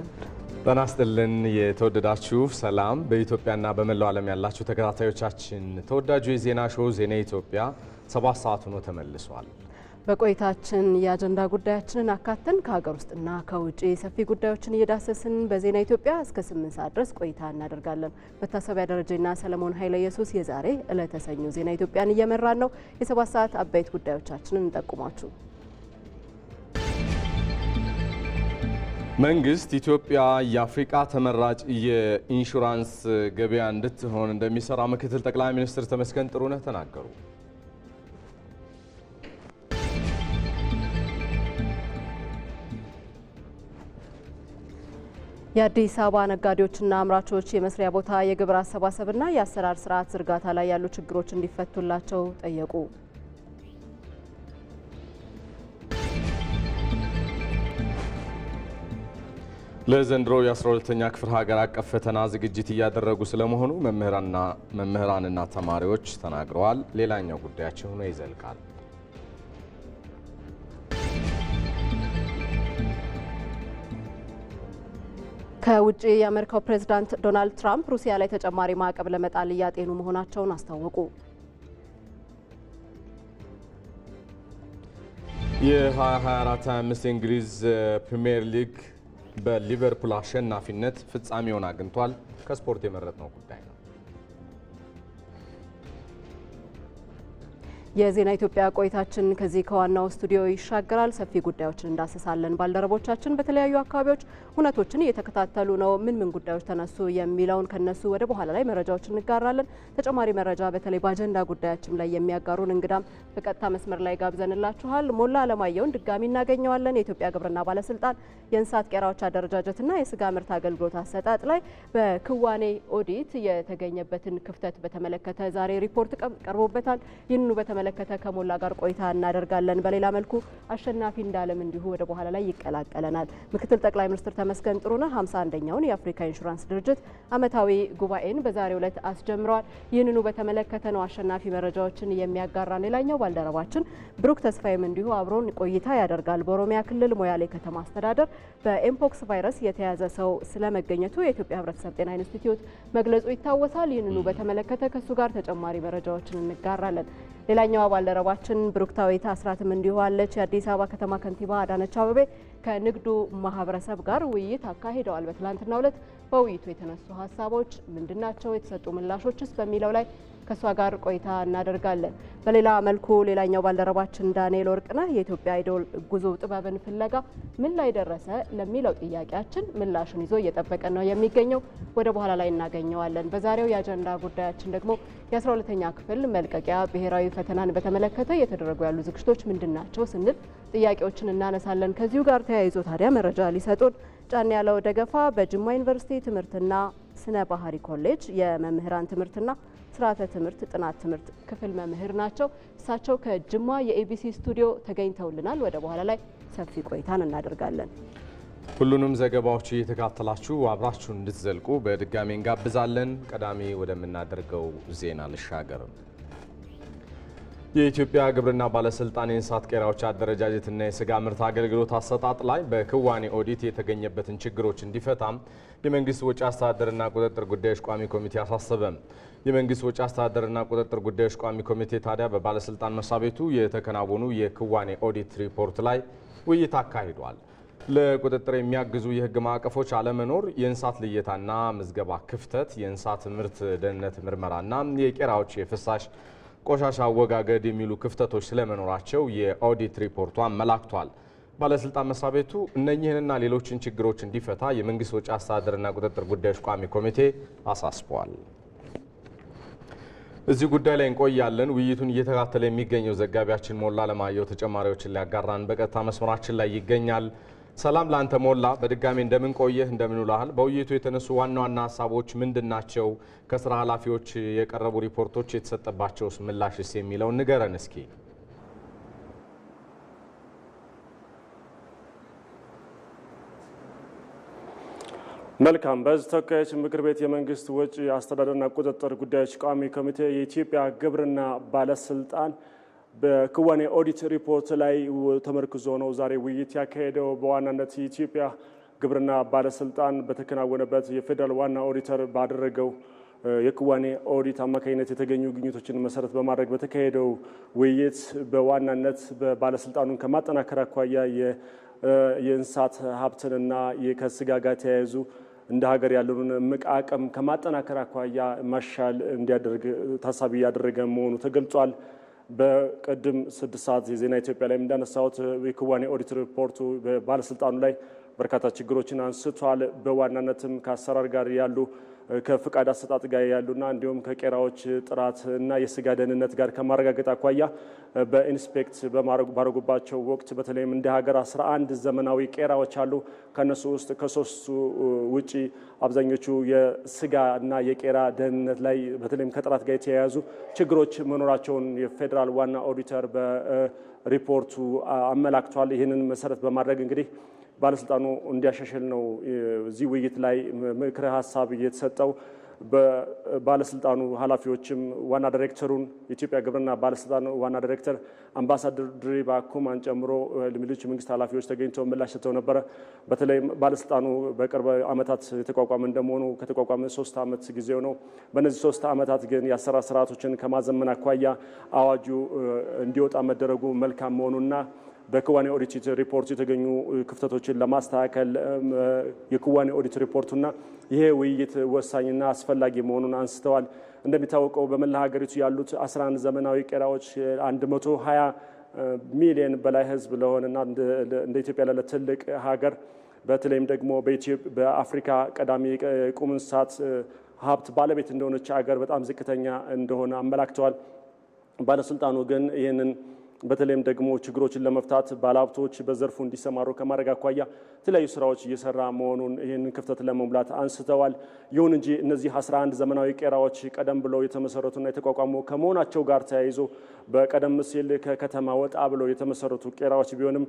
እንግዳችን ጤና ይስጥልን። የተወደዳችሁ ሰላም በኢትዮጵያና በመላው ዓለም ያላችሁ ተከታታዮቻችን ተወዳጁ የዜና ሾው ዜና ኢትዮጵያ 7 ሰዓት ሆኖ ተመልሷል። በቆይታችን የአጀንዳ ጉዳያችንን አካተን ከሀገር ውስጥና ከውጪ ሰፊ ጉዳዮችን እየዳሰስን በዜና ኢትዮጵያ እስከ 8 ሰዓት ድረስ ቆይታ እናደርጋለን። መታሰቢያ ደረጀና ሰለሞን ኃይለ ኢየሱስ የዛሬ ዕለተ ሰኞ ዜና ኢትዮጵያን እየመራን ነው። የ7 ሰዓት አበይት ጉዳዮቻችንን እንጠቁማችሁ። መንግስት ኢትዮጵያ የአፍሪካ ተመራጭ የኢንሹራንስ ገበያ እንድትሆን እንደሚሰራ ምክትል ጠቅላይ ሚኒስትር ተመስገን ጥሩነህ ተናገሩ። የአዲስ አበባ ነጋዴዎችና አምራቾች የመስሪያ ቦታ የግብር አሰባሰብና የአሰራር ስርዓት ዝርጋታ ላይ ያሉ ችግሮች እንዲፈቱላቸው ጠየቁ። ለዘንድሮ የ12ኛ ክፍል ሀገር አቀፍ ፈተና ዝግጅት እያደረጉ ስለመሆኑ መምህራንና ተማሪዎች ተናግረዋል። ሌላኛው ጉዳያችን ሆኖ ይዘልቃል። ከውጭ የአሜሪካው ፕሬዝዳንት ዶናልድ ትራምፕ ሩሲያ ላይ ተጨማሪ ማዕቀብ ለመጣል እያጤኑ መሆናቸውን አስታወቁ። የ2024/25 የእንግሊዝ ፕሪሚየር ሊግ በሊቨርፑል አሸናፊነት ፍጻሜውን አግኝቷል። ከስፖርት የመረጥነው ጉዳይ ነው። የዜና ኢትዮጵያ ቆይታችን ከዚህ ከዋናው ስቱዲዮ ይሻገራል። ሰፊ ጉዳዮችን እንዳሰሳለን። ባልደረቦቻችን በተለያዩ አካባቢዎች ሁነቶችን እየተከታተሉ ነው። ምን ጉዳዮች ተነሱ የሚለውን ከነሱ ወደ በኋላ ላይ መረጃዎችን እንጋራለን። ተጨማሪ መረጃ በተለይ በአጀንዳ ጉዳያችን ላይ የሚያጋሩን እንግዳም በቀጥታ መስመር ላይ ጋብዘንላችኋል። ሞላ አለማየሁን ድጋሚ እናገኘዋለን። የኢትዮጵያ ግብርና ባለስልጣን የእንስሳት ቄራዎች አደረጃጀትና የስጋ ምርት አገልግሎት አሰጣጥ ላይ በክዋኔ ኦዲት የተገኘበትን ክፍተት በተመለከተ ዛሬ ሪፖርት ቀርቦበታል። ይህንኑ በተመለከተ ከሞላ ጋር ቆይታ እናደርጋለን። በሌላ መልኩ አሸናፊ እንዳለም እንዲሁ ወደ በኋላ ላይ ይቀላቀለናል። ምክትል ጠቅላይ ሚኒስትር ተመስገን ጥሩነህ 51ኛውን የአፍሪካ ኢንሹራንስ ድርጅት ዓመታዊ ጉባኤን በዛሬው ዕለት አስጀምረዋል። ይህንኑ በተመለከተ ነው አሸናፊ መረጃዎችን የሚያጋራን ሌላኛው ባልደረባችን ብሩክ ተስፋዬም እንዲሁ አብሮን ቆይታ ያደርጋል። በኦሮሚያ ክልል ሞያሌ ከተማ አስተዳደር በኤምፖክስ ቫይረስ የተያዘ ሰው ስለመገኘቱ የኢትዮጵያ ሕብረተሰብ ጤና ኢንስቲትዩት መግለጹ ይታወሳል። ይህንኑ በተመለከተ ከሱ ጋር ተጨማሪ መረጃዎችን እንጋራለን። ሌላኛዋ ባልደረባችን ብሩክታዊት አስራትም እንዲሁ አለች። የአዲስ አበባ ከተማ ከንቲባ አዳነች አቤቤ ከንግዱ ማህበረሰብ ጋር ውይይት አካሂደዋል። በትላንትናው ዕለት በውይይቱ የተነሱ ሀሳቦች ምንድናቸው? የተሰጡ ምላሾችስ? በሚለው ላይ ከሷ ጋር ቆይታ እናደርጋለን። በሌላ መልኩ ሌላኛው ባልደረባችን ዳንኤል ወርቅነህ የኢትዮጵያ አይዶል ጉዞ ጥበብን ፍለጋ ምን ላይ ደረሰ ለሚለው ጥያቄያችን ምላሹን ይዞ እየጠበቀ ነው የሚገኘው። ወደ በኋላ ላይ እናገኘዋለን። በዛሬው የአጀንዳ ጉዳያችን ደግሞ የ12ኛ ክፍል መልቀቂያ ብሔራዊ ፈተናን በተመለከተ እየተደረጉ ያሉ ዝግጅቶች ምንድናቸው ስንል ጥያቄዎችን እናነሳለን። ከዚሁ ጋር ተያይዞ ታዲያ መረጃ ሊሰጡን ጫን ያለው ደገፋ በጅማ ዩኒቨርሲቲ ትምህርትና ስነ ባህሪ ኮሌጅ የመምህራን ትምህርትና ስርዓተ ትምህርት ጥናት ትምህርት ክፍል መምህር ናቸው። እሳቸው ከጅማ የኤቢሲ ስቱዲዮ ተገኝተውልናል። ወደ በኋላ ላይ ሰፊ ቆይታን እናደርጋለን። ሁሉንም ዘገባዎች እየተካተላችሁ አብራችሁን እንድትዘልቁ በድጋሚ እንጋብዛለን። ቀዳሚ ወደምናደርገው ዜና ልሻገር። የኢትዮጵያ ግብርና ባለስልጣን የእንስሳት ቄራዎች አደረጃጀትና የስጋ ምርት አገልግሎት አሰጣጥ ላይ በክዋኔ ኦዲት የተገኘበትን ችግሮች እንዲፈታም የመንግስት ወጪ አስተዳደርና ቁጥጥር ጉዳዮች ቋሚ ኮሚቴ አሳሰበ። የመንግስት ወጪ አስተዳደርና ቁጥጥር ጉዳዮች ቋሚ ኮሚቴ ታዲያ በባለስልጣን መስሪያ ቤቱ የተከናወኑ የክዋኔ ኦዲት ሪፖርት ላይ ውይይት አካሂዷል። ለቁጥጥር የሚያግዙ የህግ ማዕቀፎች አለመኖር፣ የእንስሳት ልየታና ምዝገባ ክፍተት፣ የእንስሳት ምርት ደህንነት ምርመራና የቄራዎች የፍሳሽ ቆሻሻ አወጋገድ የሚሉ ክፍተቶች ስለመኖራቸው የኦዲት ሪፖርቱ አመላክቷል። ባለስልጣን መስሪያ ቤቱ እነኚህንና ሌሎችን ችግሮች እንዲፈታ የመንግስት ወጪ አስተዳደርና ቁጥጥር ጉዳዮች ቋሚ ኮሚቴ አሳስቧል። እዚህ ጉዳይ ላይ እንቆያለን። ውይይቱን እየተከታተለ የሚገኘው ዘጋቢያችን ሞላ አለማየሁ ተጨማሪዎችን ሊያጋራን በቀጥታ መስመራችን ላይ ይገኛል። ሰላም ላንተ ሞላ፣ በድጋሚ እንደምን ቆየህ? እንደምን ውለሃል? በውይይቱ የተነሱ ዋና ዋና ሀሳቦች ምንድናቸው? ከስራ ኃላፊዎች የቀረቡ ሪፖርቶች የተሰጠባቸውስ ምላሽስ የሚለው ንገረን እስኪ። መልካም። በሕዝብ ተወካዮች ምክር ቤት የመንግስት ወጪ አስተዳደርና ቁጥጥር ጉዳዮች ቋሚ ኮሚቴ የኢትዮጵያ ግብርና ባለስልጣን በክዋኔ ኦዲት ሪፖርት ላይ ተመርክዞ ነው ዛሬ ውይይት ያካሄደው። በዋናነት የኢትዮጵያ ግብርና ባለስልጣን በተከናወነበት የፌዴራል ዋና ኦዲተር ባደረገው የክዋኔ ኦዲት አማካኝነት የተገኙ ግኝቶችን መሰረት በማድረግ በተካሄደው ውይይት በዋናነት ባለስልጣኑን ከማጠናከር አኳያ የእንስሳት ሀብትንና ከስጋ ጋር ተያይዙ እንደ ሀገር ያለውን እምቅ አቅም ከማጠናከር አኳያ ማሻል እንዲያደርግ ታሳቢ ያደረገ መሆኑ ተገልጿል። በቀድም 6 ሰዓት የዜና ኢትዮጵያ ላይ እንዳነሳሁት የክዋኔ ኦዲት ሪፖርቱ በባለስልጣኑ ላይ በርካታ ችግሮችን አንስቷል። በዋናነትም ከአሰራር ጋር ያሉ ከፍቃድ አሰጣጥ ጋር ያሉና እንዲሁም ከቄራዎች ጥራት እና የስጋ ደህንነት ጋር ከማረጋገጥ አኳያ በኢንስፔክት ባረጉባቸው ወቅት በተለይም እንደ ሀገር 11 ዘመናዊ ቄራዎች አሉ። ከነሱ ውስጥ ከ3ቱ ውጪ አብዛኞቹ የስጋ እና የቄራ ደህንነት ላይ በተለይም ከጥራት ጋር የተያያዙ ችግሮች መኖራቸውን የፌዴራል ዋና ኦዲተር በሪፖርቱ አመላክቷል። ይህንን መሰረት በማድረግ እንግዲህ ባለስልጣኑ እንዲያሻሽል ነው እዚህ ውይይት ላይ ምክረ ሀሳብ የተሰጠው። በባለስልጣኑ ኃላፊዎችም ዋና ዳይሬክተሩን የኢትዮጵያ ግብርና ባለስልጣን ዋና ዳይሬክተር አምባሳደር ድሪባ ኩማን ጨምሮ ሌሎች መንግስት ኃላፊዎች ተገኝተው ምላሽ ሰጥተው ነበረ። በተለይም ባለስልጣኑ በቅርብ ዓመታት የተቋቋመ እንደመሆኑ ከተቋቋመ 3 ዓመት ጊዜው ነው። በእነዚህ 3 ዓመታት ግን የአሰራር ስርዓቶችን ከማዘመን አኳያ አዋጁ እንዲወጣ መደረጉ መልካም መሆኑና በክዋኔ ኦዲት ሪፖርት የተገኙ ክፍተቶችን ለማስተካከል የክዋኔ ኦዲት ሪፖርቱና ይሄ ውይይት ወሳኝና አስፈላጊ መሆኑን አንስተዋል። እንደሚታወቀው በመላ ሀገሪቱ ያሉት 11 ዘመናዊ ቄራዎች 120 ሚሊዮን በላይ ህዝብ ለሆነና እንደ ኢትዮጵያ ላለ ትልቅ ሀገር በተለይም ደግሞ በአፍሪካ ቀዳሚ የቁም እንስሳት ሀብት ባለቤት እንደሆነች ሀገር በጣም ዝቅተኛ እንደሆነ አመላክተዋል። ባለስልጣኑ ግን ይህንን በተለይም ደግሞ ችግሮችን ለመፍታት ባለሀብቶች በዘርፉ እንዲሰማሩ ከማድረግ አኳያ የተለያዩ ስራዎች እየሰራ መሆኑን ይህንን ክፍተት ለመሙላት አንስተዋል። ይሁን እንጂ እነዚህ 11 ዘመናዊ ቄራዎች ቀደም ብለው የተመሰረቱና የተቋቋሙ ከመሆናቸው ጋር ተያይዞ በቀደም ሲል ከከተማ ወጣ ብለው የተመሰረቱ ቄራዎች ቢሆንም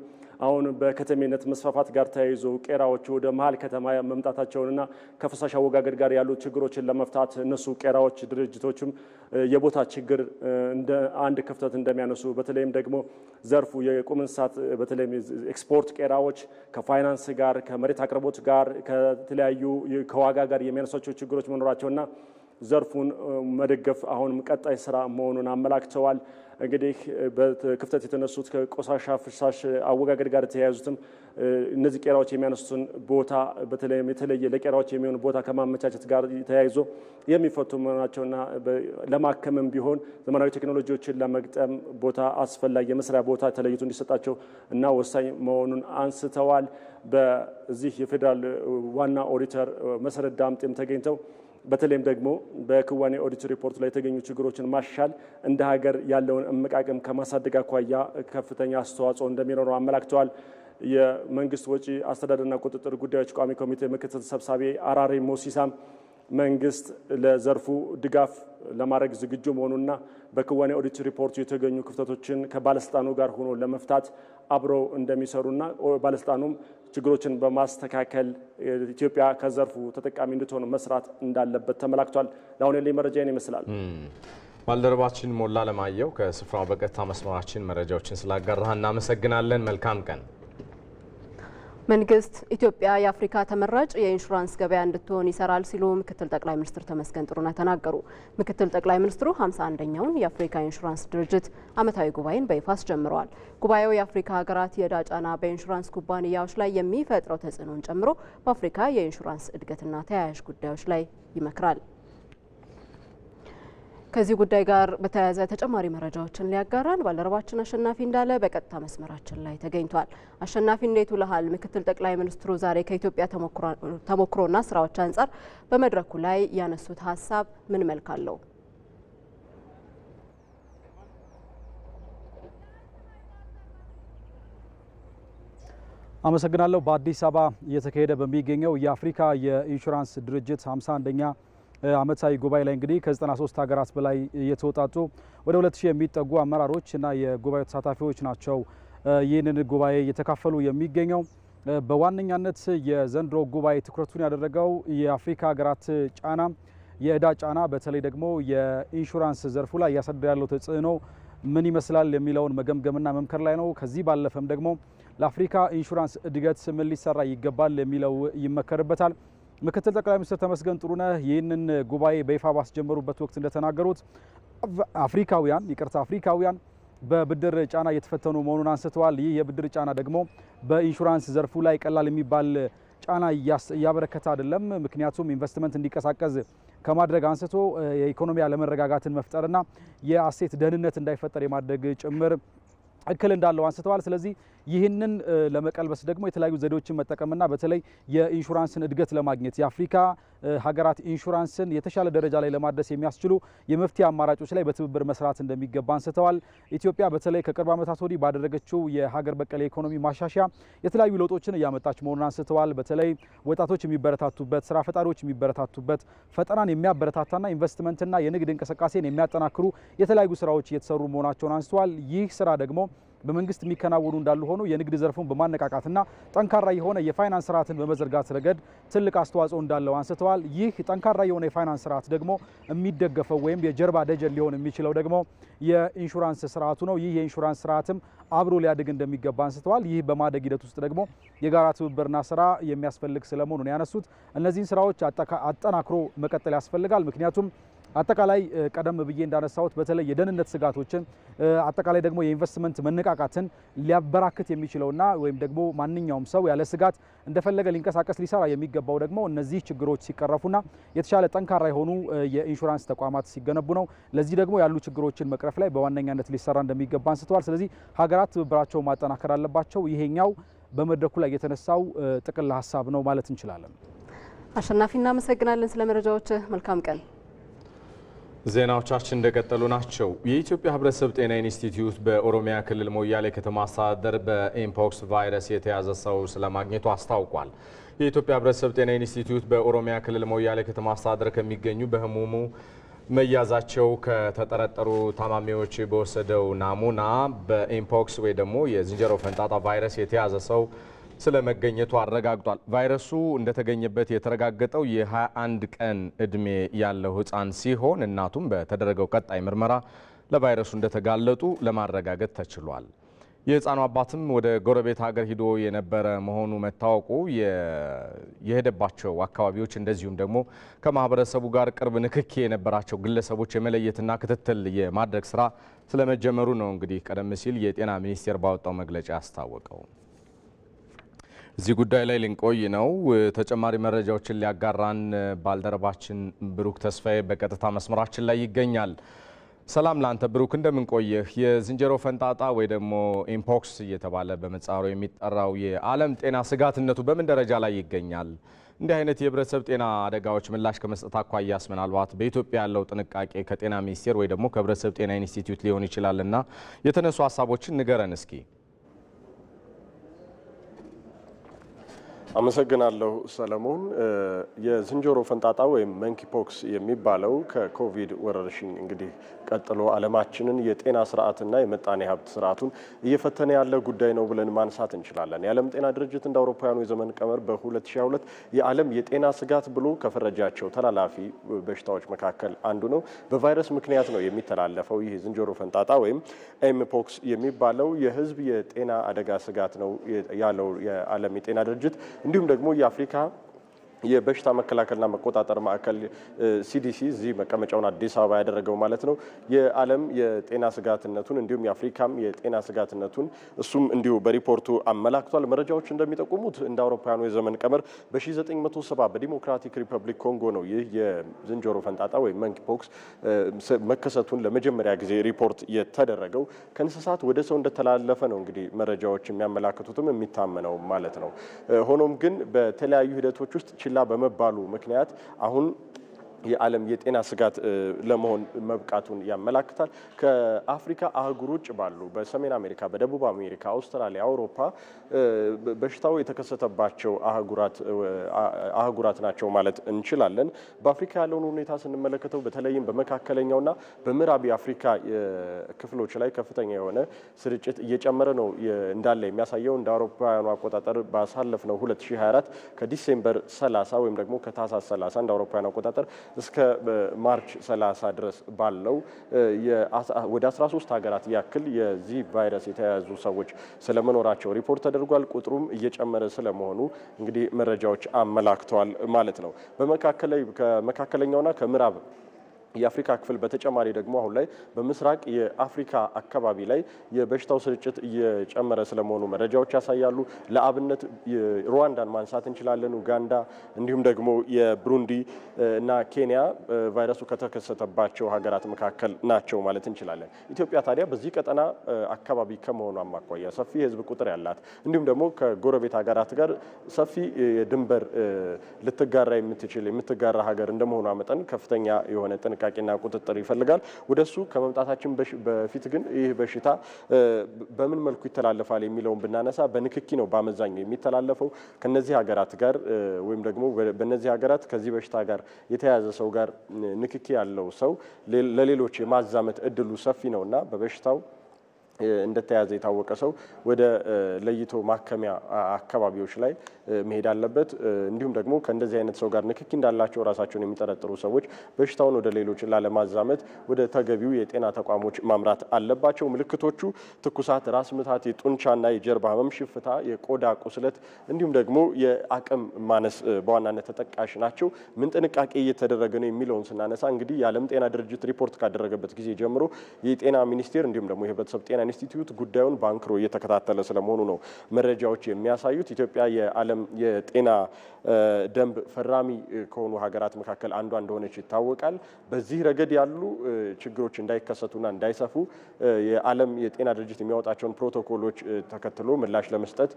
አሁን በከተሜነት መስፋፋት ጋር ተያይዞ ቄራዎች ወደ መሀል ከተማ መምጣታቸውንና ከፍሳሽ አወጋገድ ጋር ያሉ ችግሮችን ለመፍታት እነሱ ቄራዎች ድርጅቶችም የቦታ ችግር እንደ አንድ ክፍተት እንደሚያነሱ በተለይም ደግሞ ዘርፉ የቁም እንስሳት በተለይም ኤክስፖርት ቄራዎች ከፋይናንስ ጋር ከመሬት አቅርቦት ጋር ከተለያዩ ከዋጋ ጋር የሚያነሷቸው ችግሮች መኖራቸውና ዘርፉን መደገፍ አሁንም ቀጣይ ስራ መሆኑን አመላክተዋል። እንግዲህ በክፍተት የተነሱት ከቆሻሻ ፍሳሽ አወጋገድ ጋር የተያያዙትም እነዚህ ቄራዎች የሚያነሱትን ቦታ በተለይም የተለየ ለቄራዎች የሚሆን ቦታ ከማመቻቸት ጋር ተያይዞ የሚፈቱ መሆናቸውና ለማከምም ቢሆን ዘመናዊ ቴክኖሎጂዎችን ለመግጠም ቦታ አስፈላጊ የመስሪያ ቦታ ተለይቶ እንዲሰጣቸው እና ወሳኝ መሆኑን አንስተዋል። በዚህ የፌዴራል ዋና ኦዲተር መሰረት ዳምጤም ተገኝተው በተለይም ደግሞ በክዋኔ ኦዲት ሪፖርት ላይ የተገኙ ችግሮችን ማሻል እንደ ሀገር ያለውን እምቅ አቅም ከማሳደግ አኳያ ከፍተኛ አስተዋጽኦ እንደሚኖረው አመላክተዋል። የመንግስት ወጪ አስተዳደርና ቁጥጥር ጉዳዮች ቋሚ ኮሚቴ ምክትል ሰብሳቢ አራሪ ሞሲሳም መንግስት ለዘርፉ ድጋፍ ለማድረግ ዝግጁ መሆኑና በክዋኔ ኦዲት ሪፖርቱ የተገኙ ክፍተቶችን ከባለስልጣኑ ጋር ሆኖ ለመፍታት አብረው እንደሚሰሩና ባለስልጣኑም ችግሮችን በማስተካከል ኢትዮጵያ ከዘርፉ ተጠቃሚ እንድትሆን መስራት እንዳለበት ተመላክቷል። ለአሁን ያለኝ መረጃ ይህን ይመስላል። ባልደረባችን ሞላ ለማየው ከስፍራው በቀጥታ መስመራችን መረጃዎችን ስላጋራህ እናመሰግናለን። መልካም ቀን። መንግስት ኢትዮጵያ የአፍሪካ ተመራጭ የኢንሹራንስ ገበያ እንድትሆን ይሰራል ሲሉ ምክትል ጠቅላይ ሚኒስትር ተመስገን ጥሩነህ ተናገሩ። ምክትል ጠቅላይ ሚኒስትሩ 51ኛውን የአፍሪካ ኢንሹራንስ ድርጅት ዓመታዊ ጉባኤን በይፋ አስጀምረዋል። ጉባኤው የአፍሪካ ሀገራት የዕዳ ጫና በኢንሹራንስ ኩባንያዎች ላይ የሚፈጥረው ተጽዕኖን ጨምሮ በአፍሪካ የኢንሹራንስ እድገትና ተያያዥ ጉዳዮች ላይ ይመክራል። ከዚህ ጉዳይ ጋር በተያያዘ ተጨማሪ መረጃዎችን ሊያጋራን ባልደረባችን አሸናፊ እንዳለ በቀጥታ መስመራችን ላይ ተገኝቷል። አሸናፊ እንዴት ውለሃል? ምክትል ጠቅላይ ሚኒስትሩ ዛሬ ከኢትዮጵያ ተሞክሮና ስራዎች አንጻር በመድረኩ ላይ ያነሱት ሀሳብ ምን መልክ አለው? አመሰግናለሁ። በአዲስ አበባ እየተካሄደ በሚገኘው የአፍሪካ የኢንሹራንስ ድርጅት 51ኛ ዓመታዊ ጉባኤ ላይ እንግዲህ ከ93 ሀገራት በላይ የተወጣጡ ወደ 2000 የሚጠጉ አመራሮች እና የጉባኤው ተሳታፊዎች ናቸው ይህንን ጉባኤ እየተካፈሉ የሚገኘው። በዋነኛነት የዘንድሮ ጉባኤ ትኩረቱን ያደረገው የአፍሪካ ሀገራት ጫና፣ የዕዳ ጫና በተለይ ደግሞ የኢንሹራንስ ዘርፉ ላይ እያሳደረ ያለው ተጽዕኖ ምን ይመስላል የሚለውን መገምገምና መምከር ላይ ነው። ከዚህ ባለፈም ደግሞ ለአፍሪካ ኢንሹራንስ እድገት ምን ሊሰራ ይገባል የሚለው ይመከርበታል። ምክትል ጠቅላይ ሚኒስትር ተመስገን ጥሩነህ ይህንን ጉባኤ በይፋ ባስጀመሩበት ወቅት እንደተናገሩት አፍሪካውያን በብድር ጫና እየተፈተኑ መሆኑን አንስተዋል። ይህ የብድር ጫና ደግሞ በኢንሹራንስ ዘርፉ ላይ ቀላል የሚባል ጫና እያበረከተ አይደለም። ምክንያቱም ኢንቨስትመንት እንዲቀሳቀስ ከማድረግ አንስቶ የኢኮኖሚ አለመረጋጋትን መፍጠርና የአሴት ደህንነት እንዳይፈጠር የማድረግ ጭምር እክል እንዳለው አንስተዋል። ስለዚህ ይህንን ለመቀልበስ ደግሞ የተለያዩ ዘዴዎችን መጠቀምና በተለይ የኢንሹራንስን እድገት ለማግኘት የአፍሪካ ሀገራት ኢንሹራንስን የተሻለ ደረጃ ላይ ለማድረስ የሚያስችሉ የመፍትሄ አማራጮች ላይ በትብብር መስራት እንደሚገባ አንስተዋል። ኢትዮጵያ በተለይ ከቅርብ ዓመታት ወዲህ ባደረገችው የሀገር በቀል የኢኮኖሚ ማሻሻያ የተለያዩ ለውጦችን እያመጣች መሆኑን አንስተዋል። በተለይ ወጣቶች የሚበረታቱበት፣ ስራ ፈጣሪዎች የሚበረታቱበት፣ ፈጠራን የሚያበረታታና ኢንቨስትመንትና የንግድ እንቅስቃሴን የሚያጠናክሩ የተለያዩ ስራዎች እየተሰሩ መሆናቸውን አንስተዋል። ይህ ስራ ደግሞ በመንግስት የሚከናወኑ እንዳሉ ሆኖ የንግድ ዘርፉን በማነቃቃትና ጠንካራ የሆነ የፋይናንስ ስርዓትን በመዘርጋት ረገድ ትልቅ አስተዋጽኦ እንዳለው አንስተዋል። ይህ ጠንካራ የሆነ የፋይናንስ ስርዓት ደግሞ የሚደገፈው ወይም የጀርባ ደጀን ሊሆን የሚችለው ደግሞ የኢንሹራንስ ስርዓቱ ነው። ይህ የኢንሹራንስ ስርዓትም አብሮ ሊያድግ እንደሚገባ አንስተዋል። ይህ በማደግ ሂደት ውስጥ ደግሞ የጋራ ትብብርና ስራ የሚያስፈልግ ስለመሆኑ ነው ያነሱት። እነዚህን ስራዎች አጠናክሮ መቀጠል ያስፈልጋል። ምክንያቱም አጠቃላይ ቀደም ብዬ እንዳነሳሁት በተለይ የደህንነት ስጋቶችን አጠቃላይ ደግሞ የኢንቨስትመንት መነቃቃትን ሊያበራክት የሚችለውና ወይም ደግሞ ማንኛውም ሰው ያለ ስጋት እንደፈለገ ሊንቀሳቀስ ሊሰራ የሚገባው ደግሞ እነዚህ ችግሮች ሲቀረፉና የተሻለ ጠንካራ የሆኑ የኢንሹራንስ ተቋማት ሲገነቡ ነው። ለዚህ ደግሞ ያሉ ችግሮችን መቅረፍ ላይ በዋነኛነት ሊሰራ እንደሚገባ አንስተዋል። ስለዚህ ሀገራት ትብብራቸውን ማጠናከር አለባቸው። ይሄኛው በመድረኩ ላይ የተነሳው ጥቅል ሀሳብ ነው ማለት እንችላለን። አሸናፊ እናመሰግናለን ስለ መረጃዎች። መልካም ቀን። ዜናዎቻችን እንደቀጠሉ ናቸው። የኢትዮጵያ ሕብረተሰብ ጤና ኢንስቲትዩት በኦሮሚያ ክልል ሞያሌ ከተማ አስተዳደር በኤምፖክስ ቫይረስ የተያዘ ሰው ስለማግኘቱ አስታውቋል። የኢትዮጵያ ሕብረተሰብ ጤና ኢንስቲትዩት በኦሮሚያ ክልል ሞያሌ ከተማ አስተዳደር ከሚገኙ በህሙሙ መያዛቸው ከተጠረጠሩ ታማሚዎች በወሰደው ናሙና በኤምፖክስ ወይ ደግሞ የዝንጀሮ ፈንጣጣ ቫይረስ የተያዘ ሰው ስለመገኘቱ አረጋግጧል። ቫይረሱ እንደተገኘበት የተረጋገጠው የ21 ቀን እድሜ ያለው ህፃን ሲሆን እናቱም በተደረገው ቀጣይ ምርመራ ለቫይረሱ እንደተጋለጡ ለማረጋገጥ ተችሏል። የህፃኑ አባትም ወደ ጎረቤት ሀገር ሂዶ የነበረ መሆኑ መታወቁ የሄደባቸው አካባቢዎች እንደዚሁም ደግሞ ከማህበረሰቡ ጋር ቅርብ ንክኪ የነበራቸው ግለሰቦች የመለየትና ክትትል የማድረግ ስራ ስለመጀመሩ ነው እንግዲህ ቀደም ሲል የጤና ሚኒስቴር ባወጣው መግለጫ ያስታወቀው። እዚህ ጉዳይ ላይ ልንቆይ ነው። ተጨማሪ መረጃዎችን ሊያጋራን ባልደረባችን ብሩክ ተስፋዬ በቀጥታ መስመራችን ላይ ይገኛል። ሰላም ላንተ ብሩክ፣ እንደምንቆየህ። የዝንጀሮ ፈንጣጣ ወይ ደግሞ ኢምፖክስ እየተባለ በምህጻሩ የሚጠራው የዓለም ጤና ስጋትነቱ በምን ደረጃ ላይ ይገኛል? እንዲህ አይነት የህብረተሰብ ጤና አደጋዎች ምላሽ ከመስጠት አኳያስ ምናልባት በኢትዮጵያ ያለው ጥንቃቄ ከጤና ሚኒስቴር ወይ ደግሞ ከህብረተሰብ ጤና ኢንስቲትዩት ሊሆን ይችላልና የተነሱ ሀሳቦችን ንገረን እስኪ። አመሰግናለሁ ሰለሞን። የዝንጀሮ ፈንጣጣ ወይም መንኪ ፖክስ የሚባለው ከኮቪድ ወረርሽኝ እንግዲህ ቀጥሎ ዓለማችንን የጤና ስርዓትና የመጣኔ ሀብት ስርዓቱን እየፈተነ ያለ ጉዳይ ነው ብለን ማንሳት እንችላለን። የዓለም ጤና ድርጅት እንደ አውሮፓውያኑ የዘመን ቀመር በ2022 የዓለም የጤና ስጋት ብሎ ከፈረጃቸው ተላላፊ በሽታዎች መካከል አንዱ ነው። በቫይረስ ምክንያት ነው የሚተላለፈው። ይህ ዝንጀሮ ፈንጣጣ ወይም ኤምፖክስ የሚባለው የህዝብ የጤና አደጋ ስጋት ነው ያለው የዓለም የጤና ድርጅት። እንዲሁም ደግሞ የአፍሪካ የበሽታ መከላከልና መቆጣጠር ማዕከል ሲዲሲ እዚህ መቀመጫውን አዲስ አበባ ያደረገው ማለት ነው የዓለም የጤና ስጋትነቱን እንዲሁም የአፍሪካም የጤና ስጋትነቱን እሱም እንዲሁ በሪፖርቱ አመላክቷል። መረጃዎች እንደሚጠቁሙት እንደ አውሮፓውያኑ የዘመን ቀመር በ1970 በዲሞክራቲክ ሪፐብሊክ ኮንጎ ነው ይህ የዝንጀሮ ፈንጣጣ ወይም መንኪ ፖክስ መከሰቱን ለመጀመሪያ ጊዜ ሪፖርት የተደረገው። ከእንስሳት ወደ ሰው እንደተላለፈ ነው እንግዲህ መረጃዎች የሚያመላክቱትም የሚታመነው ማለት ነው። ሆኖም ግን በተለያዩ ሂደቶች ውስጥ ችላ በመባሉ ምክንያት አሁን የዓለም የጤና ስጋት ለመሆን መብቃቱን ያመላክታል። ከአፍሪካ አህጉር ውጭ ባሉ በሰሜን አሜሪካ፣ በደቡብ አሜሪካ፣ አውስትራሊያ፣ አውሮፓ በሽታው የተከሰተባቸው አህጉራት ናቸው ማለት እንችላለን። በአፍሪካ ያለውን ሁኔታ ስንመለከተው በተለይም በመካከለኛውና በምዕራብ የአፍሪካ ክፍሎች ላይ ከፍተኛ የሆነ ስርጭት እየጨመረ ነው እንዳለ የሚያሳየው እንደ አውሮፓውያኑ አቆጣጠር ባሳለፍነው 2024 ከዲሴምበር 30 ወይም ደግሞ ከታህሳስ 30 እንደ አውሮፓውያኑ አቆጣጠር እስከ ማርች 30 ድረስ ባለው ወደ 13 ሀገራት ያክል የዚህ ቫይረስ የተያዙ ሰዎች ስለመኖራቸው ሪፖርት ተደርጓል። ቁጥሩም እየጨመረ ስለመሆኑ እንግዲህ መረጃዎች አመላክተዋል ማለት ነው። ከመካከለኛውና ከምዕራብ የአፍሪካ ክፍል በተጨማሪ ደግሞ አሁን ላይ በምስራቅ የአፍሪካ አካባቢ ላይ የበሽታው ስርጭት እየጨመረ ስለመሆኑ መረጃዎች ያሳያሉ። ለአብነት ሩዋንዳን ማንሳት እንችላለን፣ ኡጋንዳ እንዲሁም ደግሞ የብሩንዲ እና ኬንያ ቫይረሱ ከተከሰተባቸው ሀገራት መካከል ናቸው ማለት እንችላለን። ኢትዮጵያ ታዲያ በዚህ ቀጠና አካባቢ ከመሆኗ አኳያ ሰፊ የሕዝብ ቁጥር ያላት እንዲሁም ደግሞ ከጎረቤት ሀገራት ጋር ሰፊ ድንበር ልትጋራ የምትጋራ ሀገር እንደመሆኗ መጠን ከፍተኛ የሆነ ጥንቃቄና ቁጥጥር ይፈልጋል። ወደሱ ከመምጣታችን በፊት ግን ይህ በሽታ በምን መልኩ ይተላለፋል የሚለውን ብናነሳ በንክኪ ነው በአመዛኙ የሚተላለፈው። ከነዚህ ሀገራት ጋር ወይም ደግሞ በነዚህ ሀገራት ከዚህ በሽታ ጋር የተያያዘ ሰው ጋር ንክኪ ያለው ሰው ለሌሎች የማዛመት እድሉ ሰፊ ነውና በበሽታው እንደተያዘ የታወቀ ሰው ወደ ለይቶ ማከሚያ አካባቢዎች ላይ መሄድ አለበት። እንዲሁም ደግሞ ከእንደዚህ አይነት ሰው ጋር ንክኪ እንዳላቸው ራሳቸውን የሚጠረጥሩ ሰዎች በሽታውን ወደ ሌሎች ላለማዛመት ወደ ተገቢው የጤና ተቋሞች ማምራት አለባቸው። ምልክቶቹ ትኩሳት፣ ራስ ምታት፣ የጡንቻና የጀርባ ህመም፣ ሽፍታ፣ የቆዳ ቁስለት እንዲሁም ደግሞ የአቅም ማነስ በዋናነት ተጠቃሽ ናቸው። ምን ጥንቃቄ እየተደረገ ነው የሚለውን ስናነሳ እንግዲህ የዓለም ጤና ድርጅት ሪፖርት ካደረገበት ጊዜ ጀምሮ የጤና ሚኒስቴር እንዲሁም ደግሞ የህብረተሰብ ጤና ኢንስቲትዩት ጉዳዩን ባንክሮ እየተከታተለ ስለመሆኑ ነው መረጃዎች የሚያሳዩት። ኢትዮጵያ የዓለም የጤና ደንብ ፈራሚ ከሆኑ ሀገራት መካከል አንዷ እንደሆነች ይታወቃል። በዚህ ረገድ ያሉ ችግሮች እንዳይከሰቱና እንዳይሰፉ የዓለም የጤና ድርጅት የሚያወጣቸውን ፕሮቶኮሎች ተከትሎ ምላሽ ለመስጠት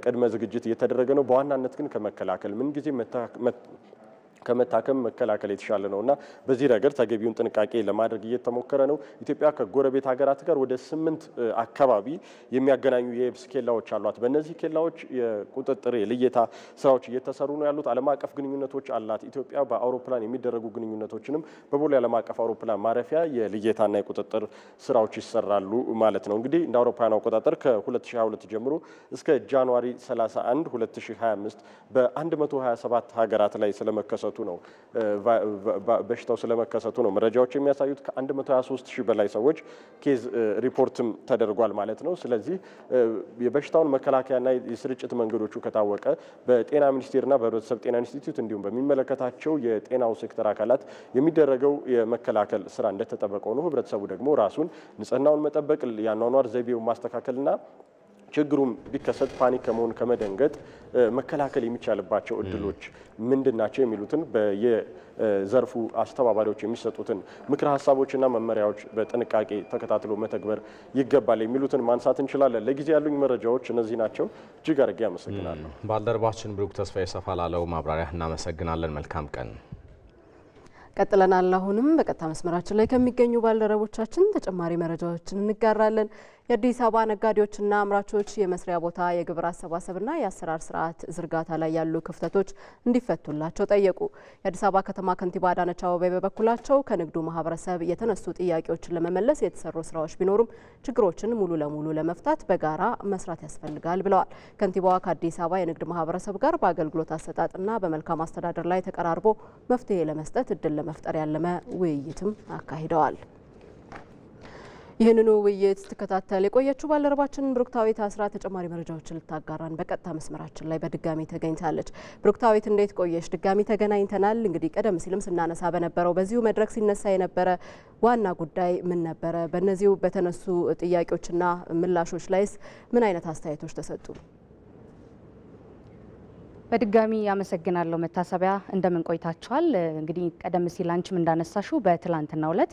ቅድመ ዝግጅት እየተደረገ ነው። በዋናነት ግን ከመከላከል ምንጊዜ ከመታከም መከላከል የተሻለ ነውና በዚህ ረገድ ተገቢውን ጥንቃቄ ለማድረግ እየተሞከረ ነው። ኢትዮጵያ ከጎረቤት ሀገራት ጋር ወደ 8 አካባቢ የሚያገናኙ የየብስ ኬላዎች አሏት። በእነዚህ ኬላዎች የቁጥጥር የልየታ ስራዎች እየተሰሩ ነው ያሉት። ዓለም አቀፍ ግንኙነቶች አላት ኢትዮጵያ። በአውሮፕላን የሚደረጉ ግንኙነቶችንም በቦሌ ዓለም አቀፍ አውሮፕላን ማረፊያ የልየታና የቁጥጥር ስራዎች ይሰራሉ ማለት ነው። እንግዲህ እንደ አውሮፓውያን አቆጣጠር ከ2022 ጀምሮ እስከ ጃንዋሪ 31 2025 በ127 ሀገራት ላይ ስለመከሰቱ ነው በሽታው ስለመከሰቱ ነው መረጃዎች የሚያሳዩት። ከ123 ሺህ በላይ ሰዎች ኬዝ ሪፖርትም ተደርጓል ማለት ነው። ስለዚህ የበሽታውን መከላከያና የስርጭት መንገዶቹ ከታወቀ በጤና ሚኒስቴርና በህብረተሰብ ጤና ኢንስቲትዩት እንዲሁም በሚመለከታቸው የጤናው ሴክተር አካላት የሚደረገው የመከላከል ስራ እንደተጠበቀው ነው። ህብረተሰቡ ደግሞ ራሱን ንጽህናውን መጠበቅ፣ የአኗኗር ዘይቤውን ማስተካከልና ችግሩም ቢከሰት ፓኒክ ከመሆን ከመደንገጥ መከላከል የሚቻልባቸው እድሎች ምንድን ናቸው የሚሉትን በየዘርፉ አስተባባሪዎች የሚሰጡትን ምክረ ሀሳቦችና መመሪያዎች በጥንቃቄ ተከታትሎ መተግበር ይገባል የሚሉትን ማንሳት እንችላለን። ለጊዜ ያሉኝ መረጃዎች እነዚህ ናቸው። እጅግ አድርጌ አመሰግናለሁ። ባልደረባችን ብሩክ ተስፋዬ ሰፋ ላለው ማብራሪያ እናመሰግናለን። መልካም ቀን። ቀጥለናል። አሁንም በቀጥታ መስመራችን ላይ ከሚገኙ ባልደረቦቻችን ተጨማሪ መረጃዎችን እንጋራለን። የአዲስ አበባ ነጋዴዎችና አምራቾች የመስሪያ ቦታ የግብር አሰባሰብና የአሰራር ስርዓት ዝርጋታ ላይ ያሉ ክፍተቶች እንዲፈቱላቸው ጠየቁ። የአዲስ አበባ ከተማ ከንቲባ አዳነች አቤቤ በበኩላቸው ከንግዱ ማህበረሰብ የተነሱ ጥያቄዎችን ለመመለስ የተሰሩ ስራዎች ቢኖሩም ችግሮችን ሙሉ ለሙሉ ለመፍታት በጋራ መስራት ያስፈልጋል ብለዋል። ከንቲባዋ ከአዲስ አበባ የንግድ ማህበረሰብ ጋር በአገልግሎት አሰጣጥና በመልካም አስተዳደር ላይ ተቀራርቦ መፍትሄ ለመስጠት እድል ለመፍጠር ያለመ ውይይትም አካሂደዋል። ይህንኑ ውይይት ስትከታተል የቆየችው ባልደረባችን ብሩክታዊት አስራ ተጨማሪ መረጃዎችን ልታጋራን በቀጥታ መስመራችን ላይ በድጋሚ ተገኝታለች። ብሩክታዊት እንዴት ቆየሽ? ድጋሚ ተገናኝተናል። እንግዲህ ቀደም ሲልም ስናነሳ በነበረው በዚሁ መድረክ ሲነሳ የነበረ ዋና ጉዳይ ምን ነበረ? በእነዚሁ በተነሱ ጥያቄዎችና ምላሾች ላይስ ምን አይነት አስተያየቶች ተሰጡ? በድጋሚ ያመሰግናለሁ መታሰቢያ። እንደምን ቆይታችኋል? እንግዲህ ቀደም ሲል አንቺም እንዳነሳሽው በትላንትናው ዕለት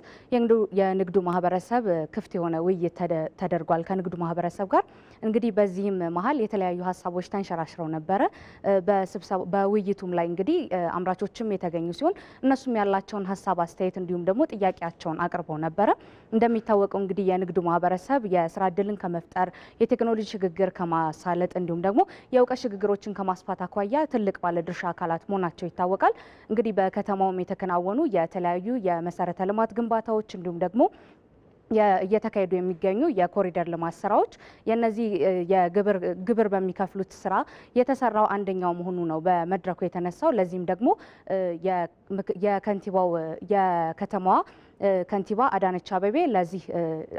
የንግዱ ማህበረሰብ ክፍት የሆነ ውይይት ተደርጓል ከንግዱ ማህበረሰብ ጋር። እንግዲህ በዚህም መሀል የተለያዩ ሀሳቦች ተንሸራሽረው ነበረ። በውይይቱም ላይ እንግዲህ አምራቾችም የተገኙ ሲሆን እነሱም ያላቸውን ሀሳብ አስተያየት፣ እንዲሁም ደግሞ ጥያቄያቸውን አቅርበው ነበረ። እንደሚታወቀው እንግዲህ የንግዱ ማህበረሰብ የስራ እድልን ከመፍጠር የቴክኖሎጂ ሽግግር ከማሳለጥ እንዲሁም ደግሞ የእውቀት ሽግግሮችን ከማስፋት አኳያ ትልቅ ባለድርሻ አካላት መሆናቸው ይታወቃል። እንግዲህ በከተማውም የተከናወኑ የተለያዩ የመሰረተ ልማት ግንባታዎች እንዲሁም ደግሞ እየተካሄዱ የሚገኙ የኮሪደር ልማት ስራዎች የነዚህ የግብር በሚከፍሉት ስራ የተሰራው አንደኛው መሆኑ ነው በመድረኩ የተነሳው። ለዚህም ደግሞ የከተማዋ ከንቲባ አዳነች አቤቤ ለዚህ